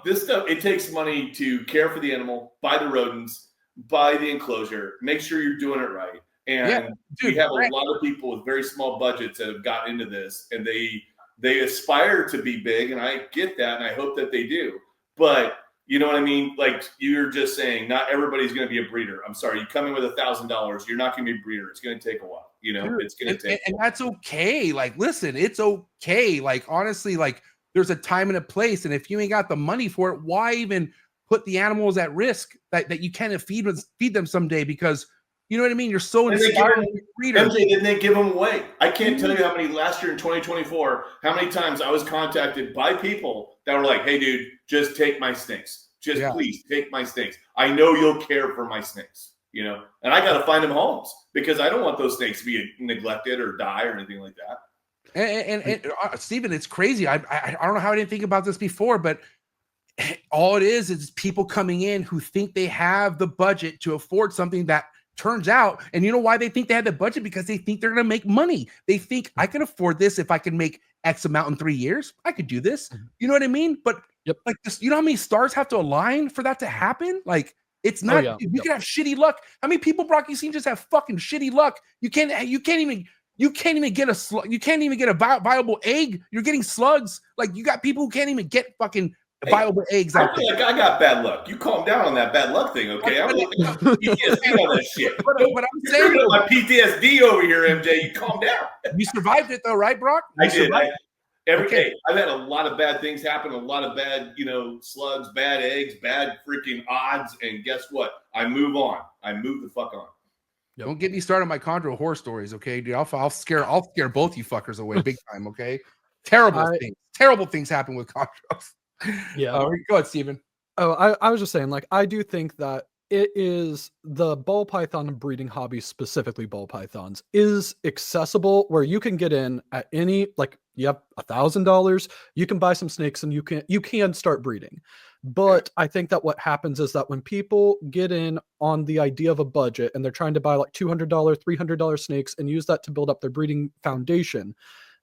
This stuff, it takes money to care for the animal, buy the rodents, buy the enclosure, make sure you're doing it right. And we have a lot of people with very small budgets that have gotten into this, and they aspire to be big, and I get that, and I hope that they do. But you know what I mean? Like, you're just saying, not everybody's going to be a breeder. I'm sorry, you come in with $1,000, you're not going to be a breeder. It's going to take a while. You know, it's going to take.
And that's okay. Like, listen, it's okay. Like, honestly, like, there's a time and a place, and if you ain't got the money for it, why even put the animals at risk that you can't feed them someday? Because you know what I mean? You're so inspired.
MJ, didn't they give them away? I can't tell you how many last year in 2024, how many times I was contacted by people that were like, hey, dude, just take my snakes. Please take my snakes. I know you'll care for my snakes, you know? And I got to find them homes because I don't want those snakes to be neglected or die or anything like that.
And Steven, it's crazy. I don't know how I didn't think about this before, but all it is people coming in who think they have the budget to afford something that turns out, and you know why they think they have the budget? Because they think they're going to make money. They think I can afford this if I can make X amount in 3 years. I could do this. You know what I mean? But like this, you know how many stars have to align for that to happen? Like, it's not. You can have shitty luck. How many people, Brock, you seen just have fucking shitty luck? You can't even get a slug. You can't even get a viable egg. You're getting slugs. Like, you got people who can't even get fucking viable eggs out there.
Like, I got bad luck. You calm down on that bad luck thing, okay? I'm like, PTSD on that shit.
But I'm saying,
my PTSD over here, MJ. You calm down.
You survived it though, right, Brock?
I did. Every day, I've had a lot of bad things happen, a lot of bad, slugs, bad eggs, bad freaking odds, and guess what? I move on. I move the fuck on.
Don't get me started on my chondro horror stories, okay, dude? I'll scare both you fuckers away big time, okay? Terrible things happen with chondros.
Yeah.
Go ahead, Steven.
Oh, I was just saying, like, I do think that it is the ball python breeding hobby, specifically ball pythons, is accessible where you can get in at any, like, you have $1,000, you can buy some snakes and you can start breeding. But I think that what happens is that when people get in on the idea of a budget and they're trying to buy like $200, $300 snakes and use that to build up their breeding foundation,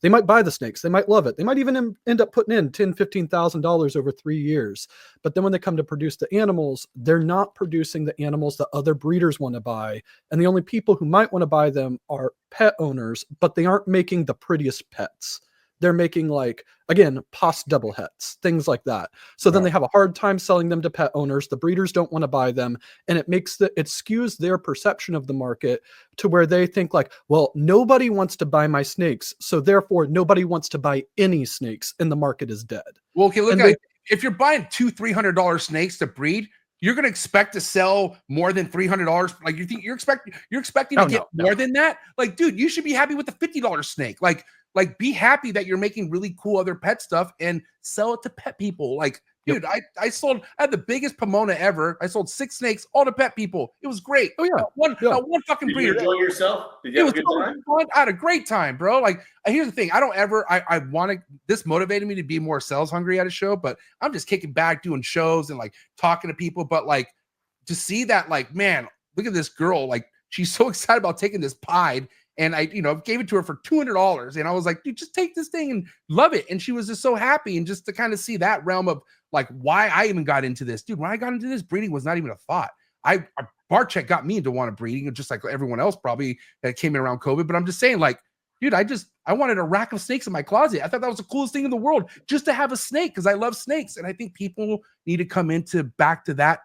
they might buy the snakes. They might love it. They might even end up putting in $10,000, $15,000 over 3 years. But then when they come to produce the animals, they're not producing the animals that other breeders want to buy. And the only people who might want to buy them are pet owners, but they aren't making the prettiest pets. they're making like, again, pos double hets, things like that. So then they have a hard time selling them to pet owners. The breeders don't want to buy them, and it skews their perception of the market to where they think like, well, nobody wants to buy my snakes, so therefore nobody wants to buy any snakes, and the market is dead.
Well, okay, look, if you're buying $200-$300 snakes to breed, you're going to expect to sell more than $300. Like you're expecting to get more than that. Like, dude, you should be happy with the $50 snake. Like be happy that you're making really cool other pet stuff and sell it to pet people. Like, dude, I had the biggest Pomona ever. I sold 6 snakes, all to pet people. It was great.
Oh yeah,
one fucking
Did
breeder.
you enjoy yourself? Did you have a good time?
Fun. I had a great time, bro. Like, here's the thing. I wanted, this motivated me to be more sales hungry at a show, but I'm just kicking back, doing shows and like talking to people. But like to see that, like, man, look at this girl. Like, she's so excited about taking this pied. And I, gave it to her for $200. And I was like, dude, just take this thing and love it. And she was just so happy. And just to kind of see that realm of like why I even got into this. Dude, when I got into this, breeding was not even a thought. Barcheck got me into wanting breeding, just like everyone else probably that came in around COVID. But I'm just saying, like, dude, I wanted a rack of snakes in my closet. I thought that was the coolest thing in the world, just to have a snake, because I love snakes. And I think people need to come back to that,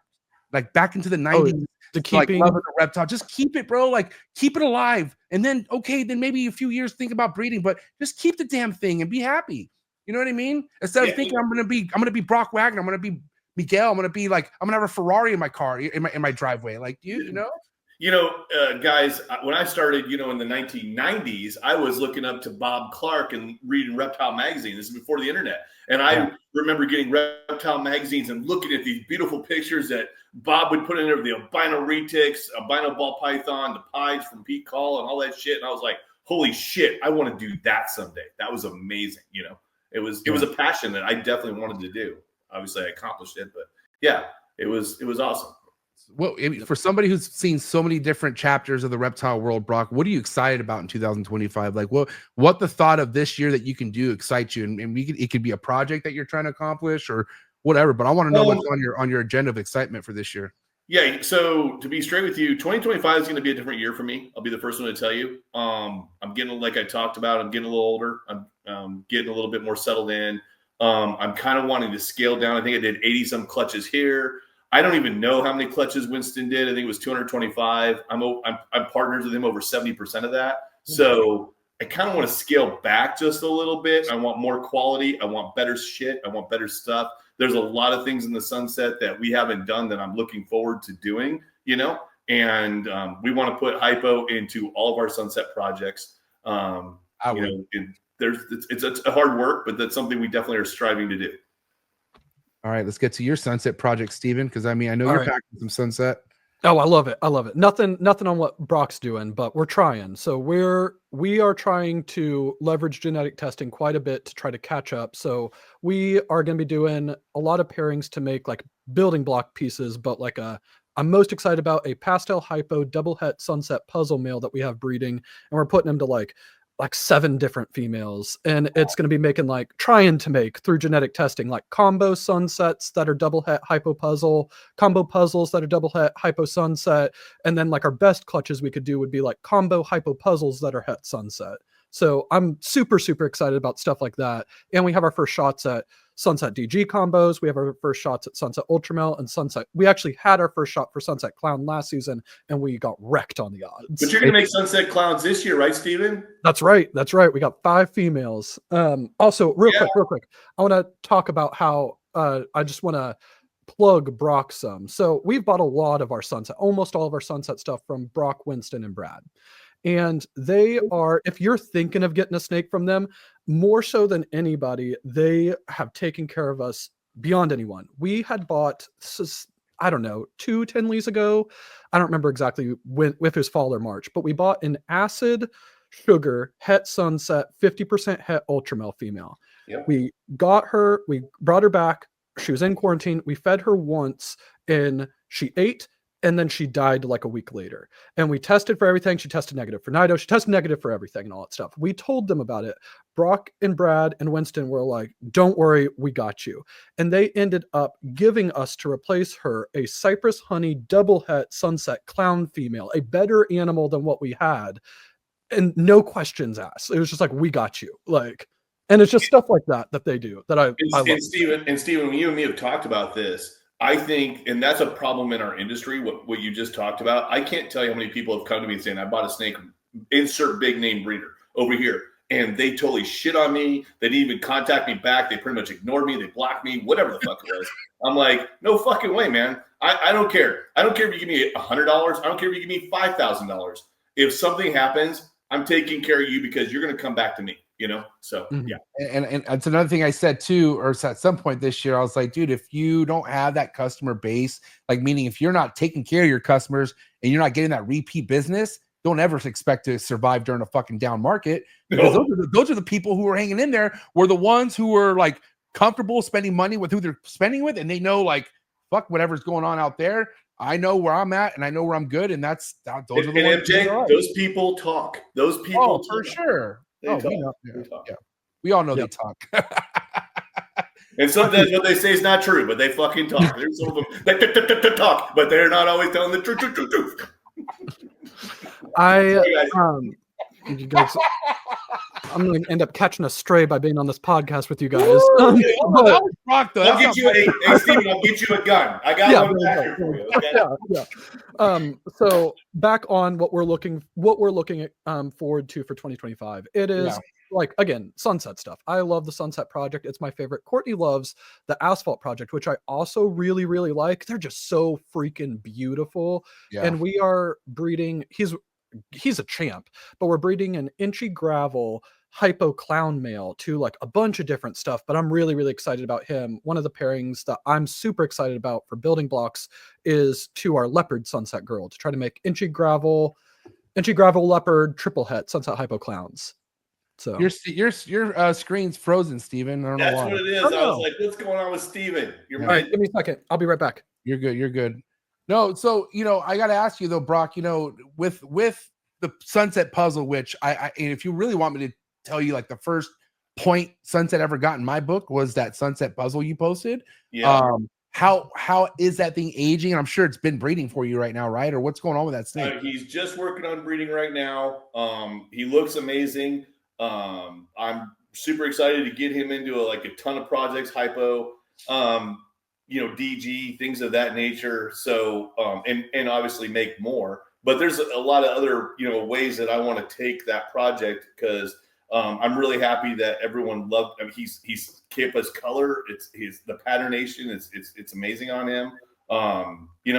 like back into the 90s.
The keeping,
like, love the reptile. Just keep it, bro. Like, keep it alive. And then, okay, then maybe a few years think about breeding, but just keep the damn thing and be happy. You know what I mean? Instead of thinking I'm gonna be Brock Wagner, I'm gonna be Miguel, I'm gonna have a Ferrari in my car, in my driveway. Like, you know?
Guys, when I started, in the 1990s, I was looking up to Bob Clark and reading Reptile magazine. This is before the internet. And I remember getting Reptile magazines and looking at these beautiful pictures that Bob would put in there, the albino retics, albino ball python, the pies from Pete Call and all that shit. And I was like, holy shit, I want to do that someday. That was amazing. It was a passion that I definitely wanted to do. Obviously I accomplished it, but yeah, it was awesome.
Well, for somebody who's seen so many different chapters of the reptile world, Brock, what are you excited about in 2025? Like, what the thought of this year that you can do excites you? And it could be a project that you're trying to accomplish or whatever. But I want to know what's on your agenda of excitement for this year.
Yeah. So to be straight with you, 2025 is going to be a different year for me. I'll be the first one to tell you. I'm getting, like I talked about, I'm getting a little older. I'm getting a little bit more settled in. I'm kind of wanting to scale down. I think I did 80 some clutches here. I don't even know how many clutches Winston did. I think it was 225. I'm partners with him over 70% of that. So I kind of want to scale back just a little bit. I want more quality. I want better shit. I want better stuff. There's a lot of things in the sunset that we haven't done that I'm looking forward to doing, and we want to put hypo into all of our sunset projects. It's a hard work, but that's something we definitely are striving to do.
All right, let's get to your sunset project, Steven, because I know you're packing some sunset.
Oh, I love it. Nothing on what Brock's doing, but we're trying. So we are trying to leverage genetic testing quite a bit to try to catch up. So we are going to be doing a lot of pairings to make like building block pieces, but like I'm most excited about a pastel hypo double het sunset puzzle male that we have breeding, and we're putting him to like 7 different females, and it's going to be trying to make through genetic testing like combo sunsets that are double het hypo puzzle, combo puzzles that are double het hypo sunset, and then like our best clutches we could do would be like combo hypo puzzles that are het sunset. So I'm super excited about stuff like that. And we have our first shots at Sunset DG combos. We have our first shots at Sunset Ultramel and Sunset. We actually had our first shot for Sunset Clown last season, and we got wrecked on the odds.
But you're going to make Sunset Clowns this year, right, Steven?
That's right. We got 5 females. Also, real quick, I want to talk about how I just want to plug Brock some. So we've bought a lot of our Sunset, almost all of our Sunset stuff from Brock, Winston, and Brad. And they are, if you're thinking of getting a snake from them, more so than anybody, they have taken care of us beyond anyone. We had bought, I don't know, 2 Tinleys ago. I don't remember exactly when, if it was fall or March, but we bought an acid sugar het sunset 50% het ultramel female. Yep. We got her, we brought her back. She was in quarantine. We fed her once and she ate. And then she died like a week later. And we tested for everything. She tested negative for Nido. She tested negative for everything and all that stuff. We told them about it. Brock and Brad and Winston were like, don't worry, we got you. And they ended up giving us, to replace her, a Cypress Honey double het sunset clown female, a better animal than what we had. And no questions asked. It was just like, we got you. Like, And it's just stuff like that that they do that I love.
And Steven, when you and me have talked about this, I think, and that's a problem in our industry, what you just talked about. I can't tell you how many people have come to me saying, I bought a snake, insert big name breeder over here. And they totally shit on me. They didn't even contact me back. They pretty much ignored me. They blocked me, whatever the fuck it was. I'm like, no fucking way, man. I don't care. I don't care if you give me $100. I don't care if you give me $5,000. If something happens, I'm taking care of you because you're going to come back to me, you know? So, yeah.
And it's another thing I said too, or at some point this year, I was like, dude, if you don't have that customer base, like meaning if you're not taking care of your customers and you're not getting that repeat business, don't ever expect to survive during a fucking down market, because those are the people who are hanging in there were the ones who were like comfortable spending money with who they're spending with, and they know like fuck whatever's going on out there. I know where I'm at and I know where I'm good, and those are the ones.
MJ, right. Those people talk. Those people
for sure.
They talk.
We all know they talk.
And sometimes what they say is not true, but they fucking talk. There's some of them that talk, but they're not always telling the truth.
You guys, I'm going to end up catching a stray by being on this podcast with you guys.
That was rock, though.
I'll get you Steven, I'll get you a gun. I got one back here for you. Okay?
So back on what we're looking at forward to for 2025. It is like, again, sunset stuff. I love the sunset project. It's my favorite. Courtney loves the asphalt project, which I also really, really like. They're just so freaking beautiful. Yeah. And we are breeding, he's a champ, but we're breeding an inchy gravel hypo clown male to like a bunch of different stuff, but I'm really, really excited about him. One of the pairings that I'm super excited about for building blocks is to our leopard sunset girl, to try to make inchy gravel leopard triple het sunset hypo clowns. So
your screen's frozen, Steven. I don't know why.
That's what it is. I was like, what's going on with Steven?
All right, give me a second. I'll be right back.
You're good. No, so I got to ask you though, Brock. With the sunset puzzle, which I and if you really want me to tell you, like the first point sunset ever got in my book was that sunset puzzle you posted. Yeah. How is that thing aging? I'm sure it's been breeding for you right now, right? Or what's going on with that snake?
He's just working on breeding right now. He looks amazing. I'm super excited to get him into a ton of projects, hypo. DG, things of that nature. So, and obviously make more, but there's a lot of other, ways that I want to take that project, because I'm really happy that everyone loved. I mean, he's kept his color. It's the patternation. It's amazing on him.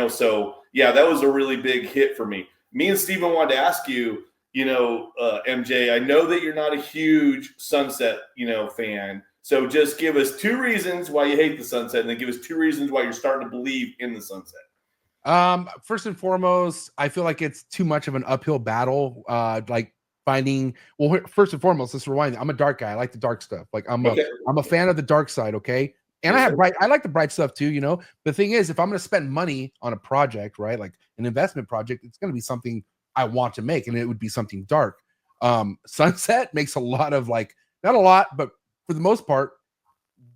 So yeah, that was a really big hit for me. Me and Steven wanted to ask you, MJ, I know that you're not a huge sunset, fan. So just give us 2 reasons why you hate the sunset, and then give us 2 reasons why you're starting to believe in the sunset.
First and foremost, I feel like it's too much of an uphill battle. First and foremost, let's rewind. I'm a dark guy. I like the dark stuff. Like I'm a fan of the dark side. Okay. And I like the bright stuff too, The thing is, if I'm going to spend money on a project, right? Like an investment project, it's going to be something I want to make, and it would be something dark. Sunset makes a lot of not a lot, but for the most part,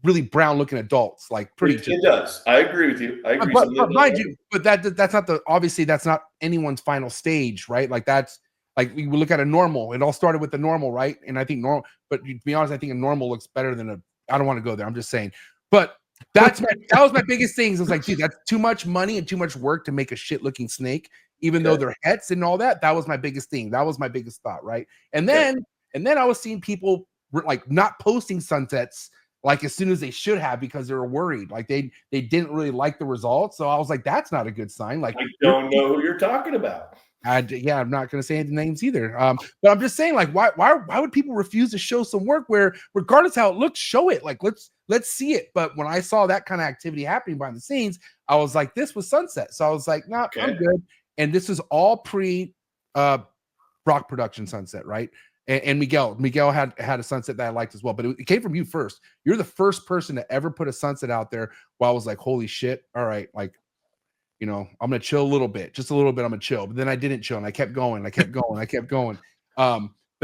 really brown looking adults,
It does. I agree with you. I agree.
But mind you, but that's not obviously that's not anyone's final stage, right? Like that's we look at a normal. It all started with the normal, right? And I think normal, but to be honest, I think a normal looks better than I don't want to go there. I'm just saying. But that was my biggest thing. I was like, dude, that's too much money and too much work to make a shit looking snake, even though they're hets and all that. That was my biggest thing. That was my biggest thought, right? And then I was seeing people not posting sunsets as soon as they should have, because they were worried. They didn't really like the results. So I was like, that's not a good sign.
I don't know who you're talking about.
I'm not going to say any names either. But I'm just saying, why would people refuse to show some work where, regardless how it looks, show it? Let's see it. But when I saw that kind of activity happening behind the scenes, I was like, this was sunset. So I was like, nah, I'm good. And this is all pre Brock production sunset, right? And Miguel had a sunset that I liked as well, but it came from you first. You're the first person to ever put a sunset out there where I was like, holy shit. All right. I'm going to chill a little bit, just a little bit. I'm going to chill. But then I didn't chill, and I kept going. But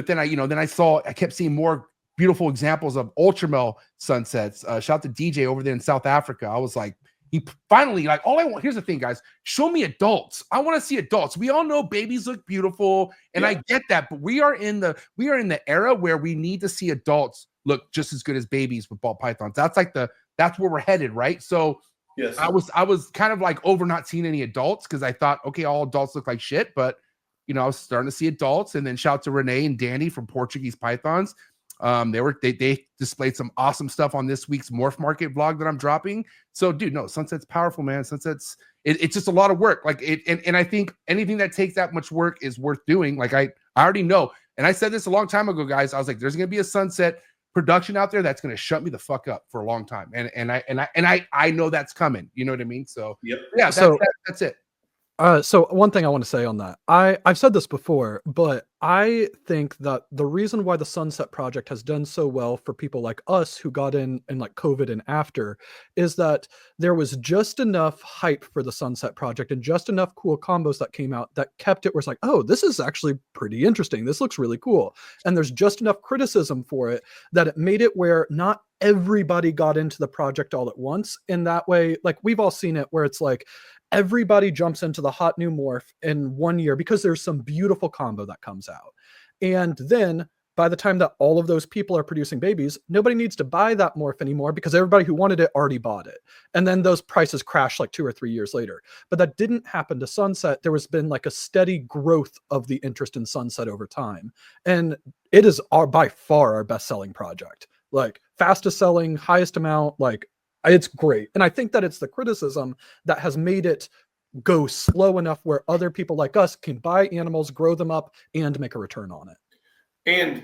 then I kept seeing more beautiful examples of ultramel sunsets. Shout out to DJ over there in South Africa. I was like, he finally, all I want, here's the thing, guys, show me adults. I want to see adults. We all know babies look beautiful, and I get that, but we are in the era where we need to see adults look just as good as babies with ball pythons. That's where we're headed, right? So
yes,
I was kind of like over not seeing any adults because I thought, okay, all adults look like shit, but I was starting to see adults. And then shout out to Renee and Danny from Portuguese Pythons. They displayed some awesome stuff on this week's Morph Market vlog that I'm dropping. So, dude, no, Sunset's powerful, man. Sunset's it's just a lot of work. Like and I think anything that takes that much work is worth doing. Like I already know, and I said this a long time ago, guys. I was like, there's gonna be a Sunset production out there that's gonna shut me the fuck up for a long time, and I know that's coming. You know what I mean? So
yep.
Yeah, that's it.
So one thing I want to say on that, I've said this before, but I think that the reason why the Sunset Project has done so well for people like us who got in like COVID and after is that there was just enough hype for the Sunset Project and just enough cool combos that came out that kept it where it's like, oh, this is actually pretty interesting. This looks really cool. And there's just enough criticism for it that it made it where not everybody got into the project all at once. In that way, like we've all seen it where it's like, everybody jumps into the hot new morph in 1 year because there's some beautiful combo that comes out. And then by the time that all of those people are producing babies, nobody needs to buy that morph anymore because everybody who wanted it already bought it. And then those prices crash like 2 or 3 years later. But that didn't happen to Sunset. There has been like a steady growth of the interest in Sunset over time. And it is by far our best selling project. Like fastest selling, highest amount, like it's great. And I think that it's the criticism that has made it go slow enough where other people like us can buy animals, grow them up, and make a return on it.
And,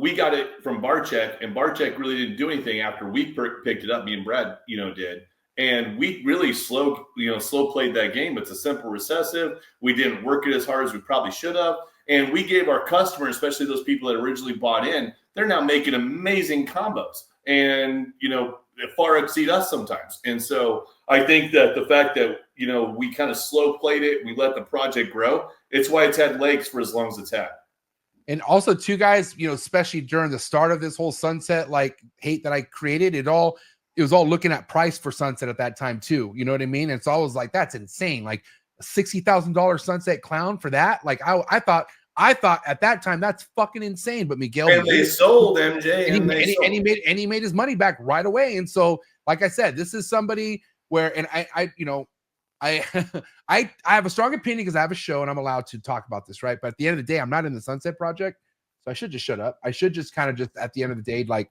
we got it from Barcheck, and Barcheck really didn't do anything after we picked it up. Me and Brad, did. And we really slow played that game. It's a simple recessive. We didn't work it as hard as we probably should have. And we gave our customers, especially those people that originally bought in, they're now making amazing combos. And, far exceed us sometimes. And so I think that the fact that, we kind of slow played it, we let the project grow. It's why it's had legs for as long as it's had.
And also too, guys, especially during the start of this whole Sunset, like hate that I created, it was all looking at price for Sunset at that time too. You know what I mean? It's always like, that's insane. Like a $60,000 Sunset clown for that. Like I thought at that time that's fucking insane. But Miguel,
and they sold MJ,
and he made his money back right away. And so, like I said, this is somebody where, and I have a strong opinion because I have a show and I'm allowed to talk about this, right? But at the end of the day, I'm not in the Sunset Project, so I should just shut up. I should just kind of just at the end of the day, like,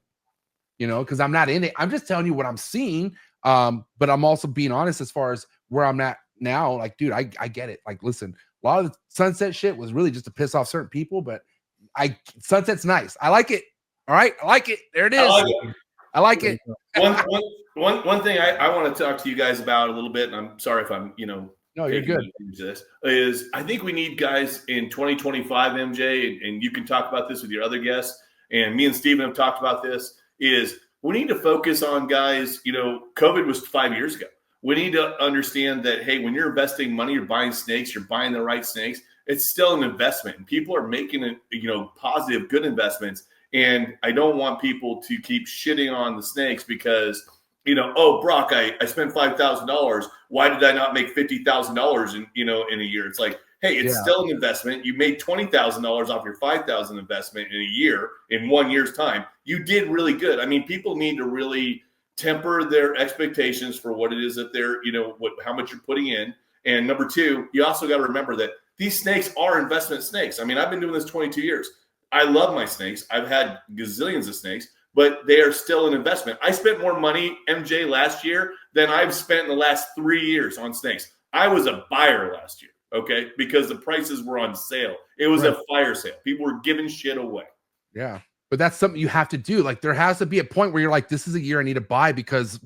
because I'm not in it. I'm just telling you what I'm seeing. But I'm also being honest as far as where I'm at now. Like, dude, I get it. Like, listen. A lot of the Sunset shit was really just to piss off certain people, but Sunset's nice. I like it. All right. I like it. There it is. I like it.
One thing I want to talk to you guys about a little bit, and I'm sorry if I'm,
no, you're good.
This is I think we need guys in 2025, MJ, and you can talk about this with your other guests. And me and Steven have talked about this, is we need to focus on guys, COVID was 5 years ago. We need to understand that, hey, when you're investing money, you're buying snakes, you're buying the right snakes. It's still an investment, and people are making it, positive, good investments. And I don't want people to keep shitting on the snakes because, oh, Brock, I spent $5,000. Why did I not make $50,000 in a year? It's like, hey, it's still an investment. You made $20,000 off your $5,000 investment in a year, in 1 year's time. You did really good. I mean, people need to really temper their expectations for what it is that they're, how much you're putting in. And number two, you also got to remember that these snakes are investment snakes. I mean, I've been doing this 22 years. I love my snakes. I've had gazillions of snakes, but they are still an investment. I spent more money, MJ, last year than I've spent in the last 3 years on snakes. I was a buyer last year, okay, because the prices were on sale. It was a fire sale. People were giving shit away.
Yeah. But that's something you have to do. Like, there has to be a point where you're like, this is a year I need to buy because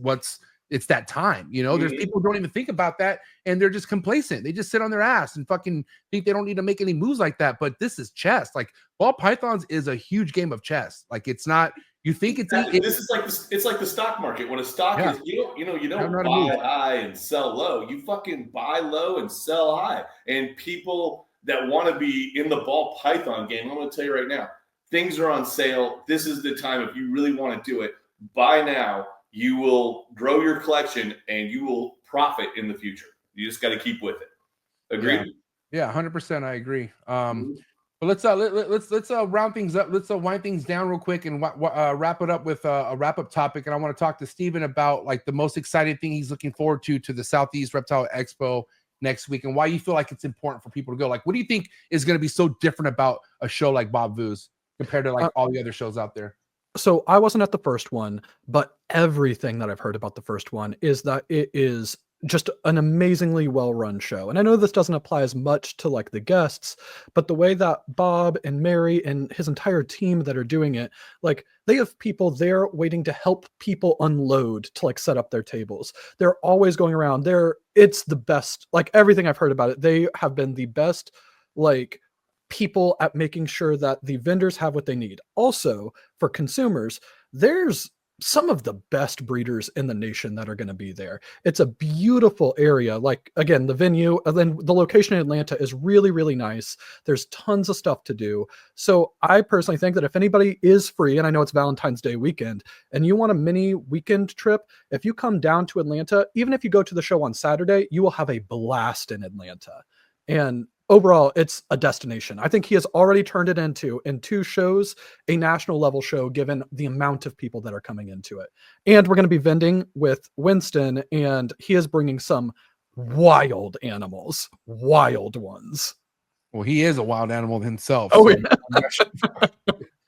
it's that time. There's people who don't even think about that and they're just complacent. They just sit on their ass and fucking think they don't need to make any moves like that. But this is chess. Like, ball pythons is a huge game of chess. Like, it's not, you think it's
this is like it's like the stock market. When a stock is, you don't buy high and sell low. You fucking buy low and sell high. And people that want to be in the ball python game, I'm going to tell you right now, things are on sale. This is the time. If you really want to do it, buy now. You will grow your collection and you will profit in the future. You just got to keep with it. Agreed?
Yeah, 100%. I agree. But But let's round things up. Let's wind things down real quick and wrap it up with a wrap up topic. And I want to talk to Steven about like the most exciting thing he's looking forward to the Southeast Reptile Expo next week, and why you feel like it's important for people to go. Like, what do you think is going to be so different about a show like Bob Vu's compared to like all the other shows out there?
So I wasn't at the first one, but everything that I've heard about the first one is that it is just an amazingly well-run show. And I know this doesn't apply as much to like the guests, but the way that Bob and Mary and his entire team that are doing it, like they have people there waiting to help people unload to like set up their tables. They're always going around there. It's the best, like everything I've heard about it. They have been the best, like people at making sure that the vendors have what they need. Also for consumers, there's some of the best breeders in the nation that are going to be there. It's a beautiful area. Like again, the venue and then the location in Atlanta is really, really nice. There's tons of stuff to do. So I personally think that if anybody is free, and I know it's Valentine's Day weekend, and you want a mini weekend trip, if you come down to Atlanta, even if you go to the show on Saturday, you will have a blast in Atlanta. And overall, it's a destination. I think he has already turned it into, in 2 shows, a national level show, given the amount of people that are coming into it. And we're going to be vending with Winston, and he is bringing some wild animals, wild ones.
Well, he is a wild animal himself.
Oh,
so.
yeah.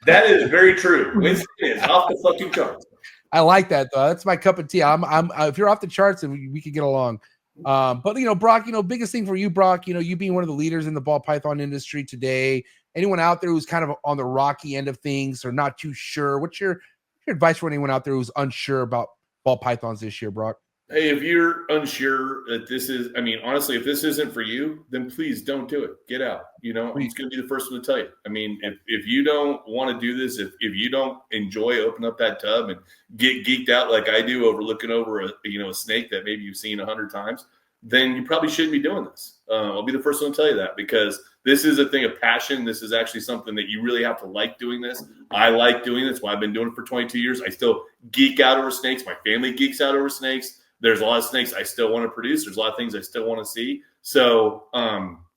That is very true. Winston is off the fucking charts.
I like that though. That's my cup of tea. I'm if you're off the charts, then we could get along. But you know, Brock, you know, biggest thing for you, Brock, you know, you being one of the leaders in the ball python industry today, anyone out there who's kind of on the rocky end of things or not too sure, what's your advice for anyone out there who's unsure about ball pythons this year, Brock?
Hey, if you're unsure that this is, I mean, honestly, if this isn't for you, then please don't do it. Get out. You know, I'm just going to be the first one to tell you. I mean, if you don't want to do this, if you don't enjoy opening up that tub and get geeked out like I do over looking over a snake that maybe you've seen 100 times, then you probably shouldn't be doing this. I'll be the first one to tell you that, because this is a thing of passion. This is actually something that you really have to like doing this. I like doing this. Why I've been doing it for 22 years. I still geek out over snakes. My family geeks out over snakes. There's a lot of snakes I still want to produce. There's a lot of things I still want to see. So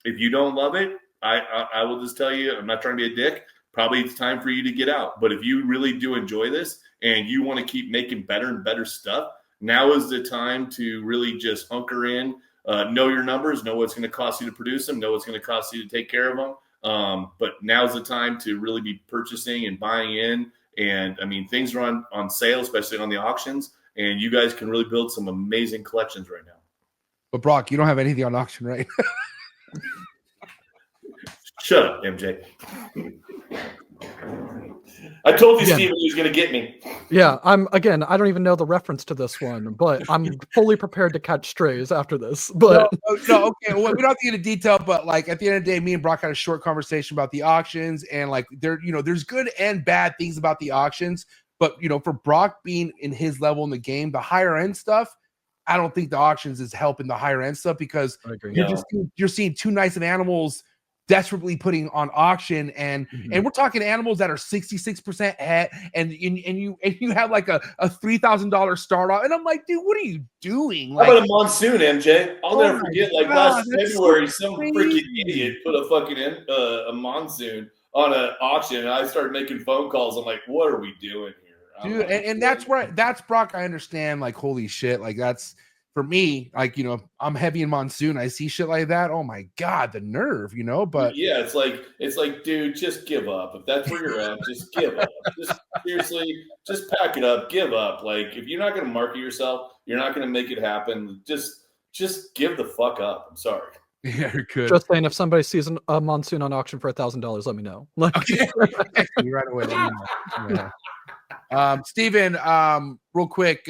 if you don't love it, I will just tell you, I'm not trying to be a dick. Probably it's time for you to get out. But if you really do enjoy this and you want to keep making better and better stuff, now is the time to really just hunker in, know your numbers, know what's going to cost you to produce them, know what's going to cost you to take care of them. But now's the time to really be purchasing and buying in. And I mean, things are on sale, especially on the auctions. And you guys can really build some amazing collections right now.
But Brock, you don't have anything on auction, right?
Shut up, MJ. I told you, Steven, he was going to get me.
Yeah, I don't even know the reference to this one, but I'm fully prepared to catch strays after this. But
no, okay. Well, we don't have to get into detail, but like at the end of the day, me and Brock had a short conversation about the auctions, and like there's good and bad things about the auctions. But for Brock being in his level in the game, the higher end stuff, I don't think the auctions is helping the higher end stuff, because you're seeing too nice of animals desperately putting on auction, and we're talking animals that are 66% het, and you have like a $3,000 start off, and I'm like, dude, what are you doing? Like,
how about a monsoon, MJ? I'll never forget. Like last February, some freaking idiot put a fucking a monsoon on an auction, and I started making phone calls. I'm like, what are we doing here?
Dude, and that's Brock. I understand, like, holy shit, like that's for me, like, I'm heavy in monsoon. I see shit like that. Oh my God, the nerve, but
yeah, it's like, dude, just give up. If that's where you're at, just give up. Just seriously, just pack it up, give up. Like, if you're not going to market yourself, you're not going to make it happen. Just give the fuck up. I'm sorry.
Yeah, you're good.
Just saying, if somebody sees a monsoon on auction for $1,000, let me know. Like,
right away. Let me know. Yeah. Steven, real quick,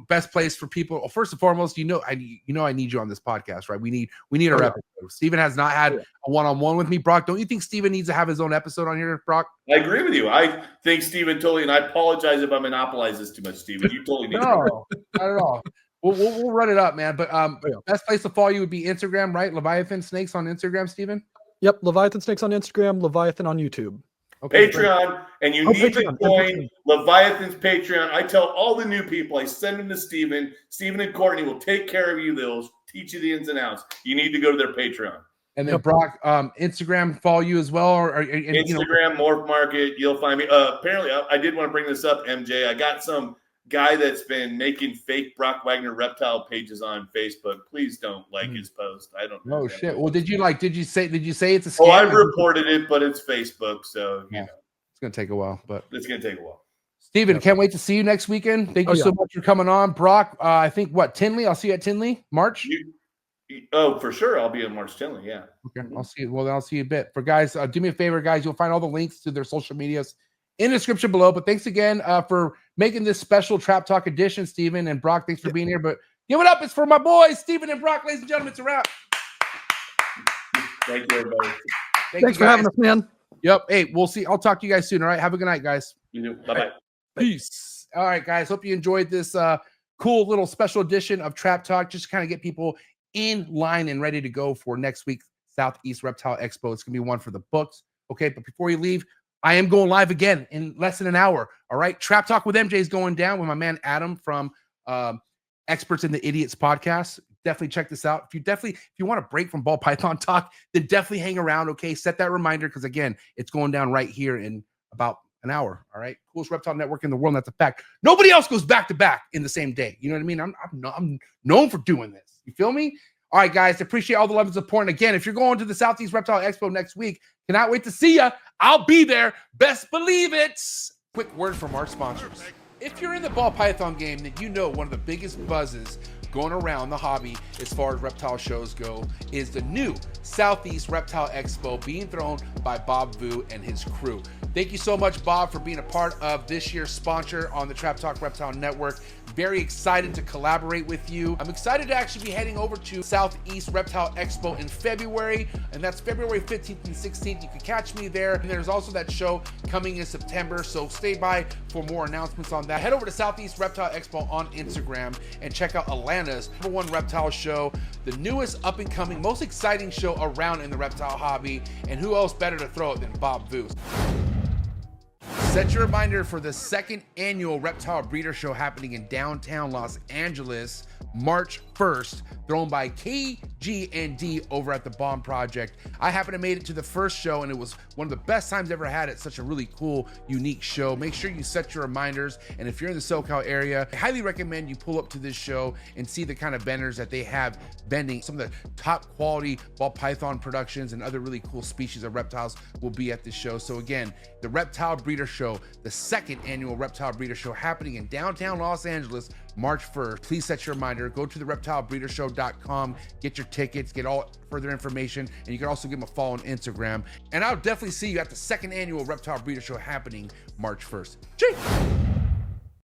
best place for people. Well, first and foremost, I need you on this podcast, right? We need a episode. Steven has not had a one-on-one with me. Brock, don't you think Steven needs to have his own episode on here, Brock?
I agree with you. I think Steven totally, and I apologize if I monopolize this too much, Steven. You totally need
no, not at all. We'll run it up, man. But best place to follow you would be Instagram, right? Leviathan Snakes on Instagram, Steven?
Yep, Leviathan Snakes on Instagram, Leviathan on YouTube.
Okay, Patreon, and you need to join Leviathan's Patreon. I tell all the new people, I send them to Steven. Steven and Courtney will take care of you. They'll teach you the ins and outs. You need to go to their Patreon.
And then Brock, Instagram, follow you as well, or
Instagram, Morph Market. You'll find me. Apparently, I did want to bring this up, MJ. I got some guy that's been making fake Brock Wagner reptile pages on Facebook. Please don't like his post. I don't know.
Oh shit. Well, did you say it's a scam?
Oh, I reported it, but it's Facebook, so you know.
It's gonna take a while, but
it's gonna take a while.
Steven, can't wait to see you next weekend. Thank you so much for coming on. Brock, I think Tinley? I'll see you at Tinley, March.
For sure. I'll be at March Tinley, yeah.
Okay, I'll see you. Well, then I'll see you a bit. For guys, do me a favor, guys. You'll find all the links to their social medias in the description below. But thanks again for making this special Trap Talk edition, Steven and Brock. Thanks for being here. But give it up. It's for my boys, Steven and Brock, ladies and gentlemen. It's a wrap.
Thank you, everybody.
Thanks for having us, man.
Yep. Hey, we'll see. I'll talk to you guys soon. All right. Have a good night, guys.
You too. Bye-bye.
Right. Peace. All right, guys. Hope you enjoyed this cool little special edition of Trap Talk. Just to kind of get people in line and ready to go for next week's Southeast Reptile Expo. It's going to be one for the books. Okay. But before you leave, I am going live again in less than an hour. All right. Trap Talk with MJ is going down with my man Adam from Experts in the Idiots podcast. Definitely check this out. If you want to break from ball python talk, then definitely hang around. Okay. Set that reminder because again, it's going down right here in about an hour. All right. Coolest reptile network in the world. And that's a fact. Nobody else goes back to back in the same day. You know what I mean? I'm known for doing this. You feel me? All right, guys. Appreciate all the love and support. And again, if you're going to the Southeast Reptile Expo next week, cannot wait to see you. I'll be there. Best believe it. Quick word from our sponsors. If you're in the ball python game, then you know one of the biggest buzzes going around the hobby as far as reptile shows go is the new Southeast Reptile Expo being thrown by Bob Vu and his crew. Thank you so much, Bob, for being a part of this year's sponsor on the Trap Talk Reptile Network. Very excited to collaborate with you. I'm excited to actually be heading over to Southeast Reptile Expo in February, and that's February 15th and 16th. You can catch me there. And there's also that show coming in September, so stay by for more announcements on that. Head over to Southeast Reptile Expo on Instagram and check out Atlanta's #1 reptile show, the newest up-and-coming, most exciting show around in the reptile hobby, and who else better to throw it than Bob Vu. Set your reminder for the second annual Reptile Breeder Show happening in downtown Los Angeles, March 1st, thrown by KG&D over at the Bomb Project. I happened to made it to the first show, and it was one of the best times I've ever had at such a really cool, unique show. Make sure you set your reminders, and if you're in the SoCal area, I highly recommend you pull up to this show and see the kind of vendors that they have vending. Some of the top quality ball python productions and other really cool species of reptiles will be at this show. So again, the Reptile Breeder Show, the second annual Reptile Breeder Show happening in downtown Los Angeles, March 1st. Please set your reminder. Go to the reptilebreedershow.com, get your tickets, get all further information, and you can also give them a follow on Instagram. And I'll definitely see you at the second annual Reptile Breeder Show happening March 1st. Cheers!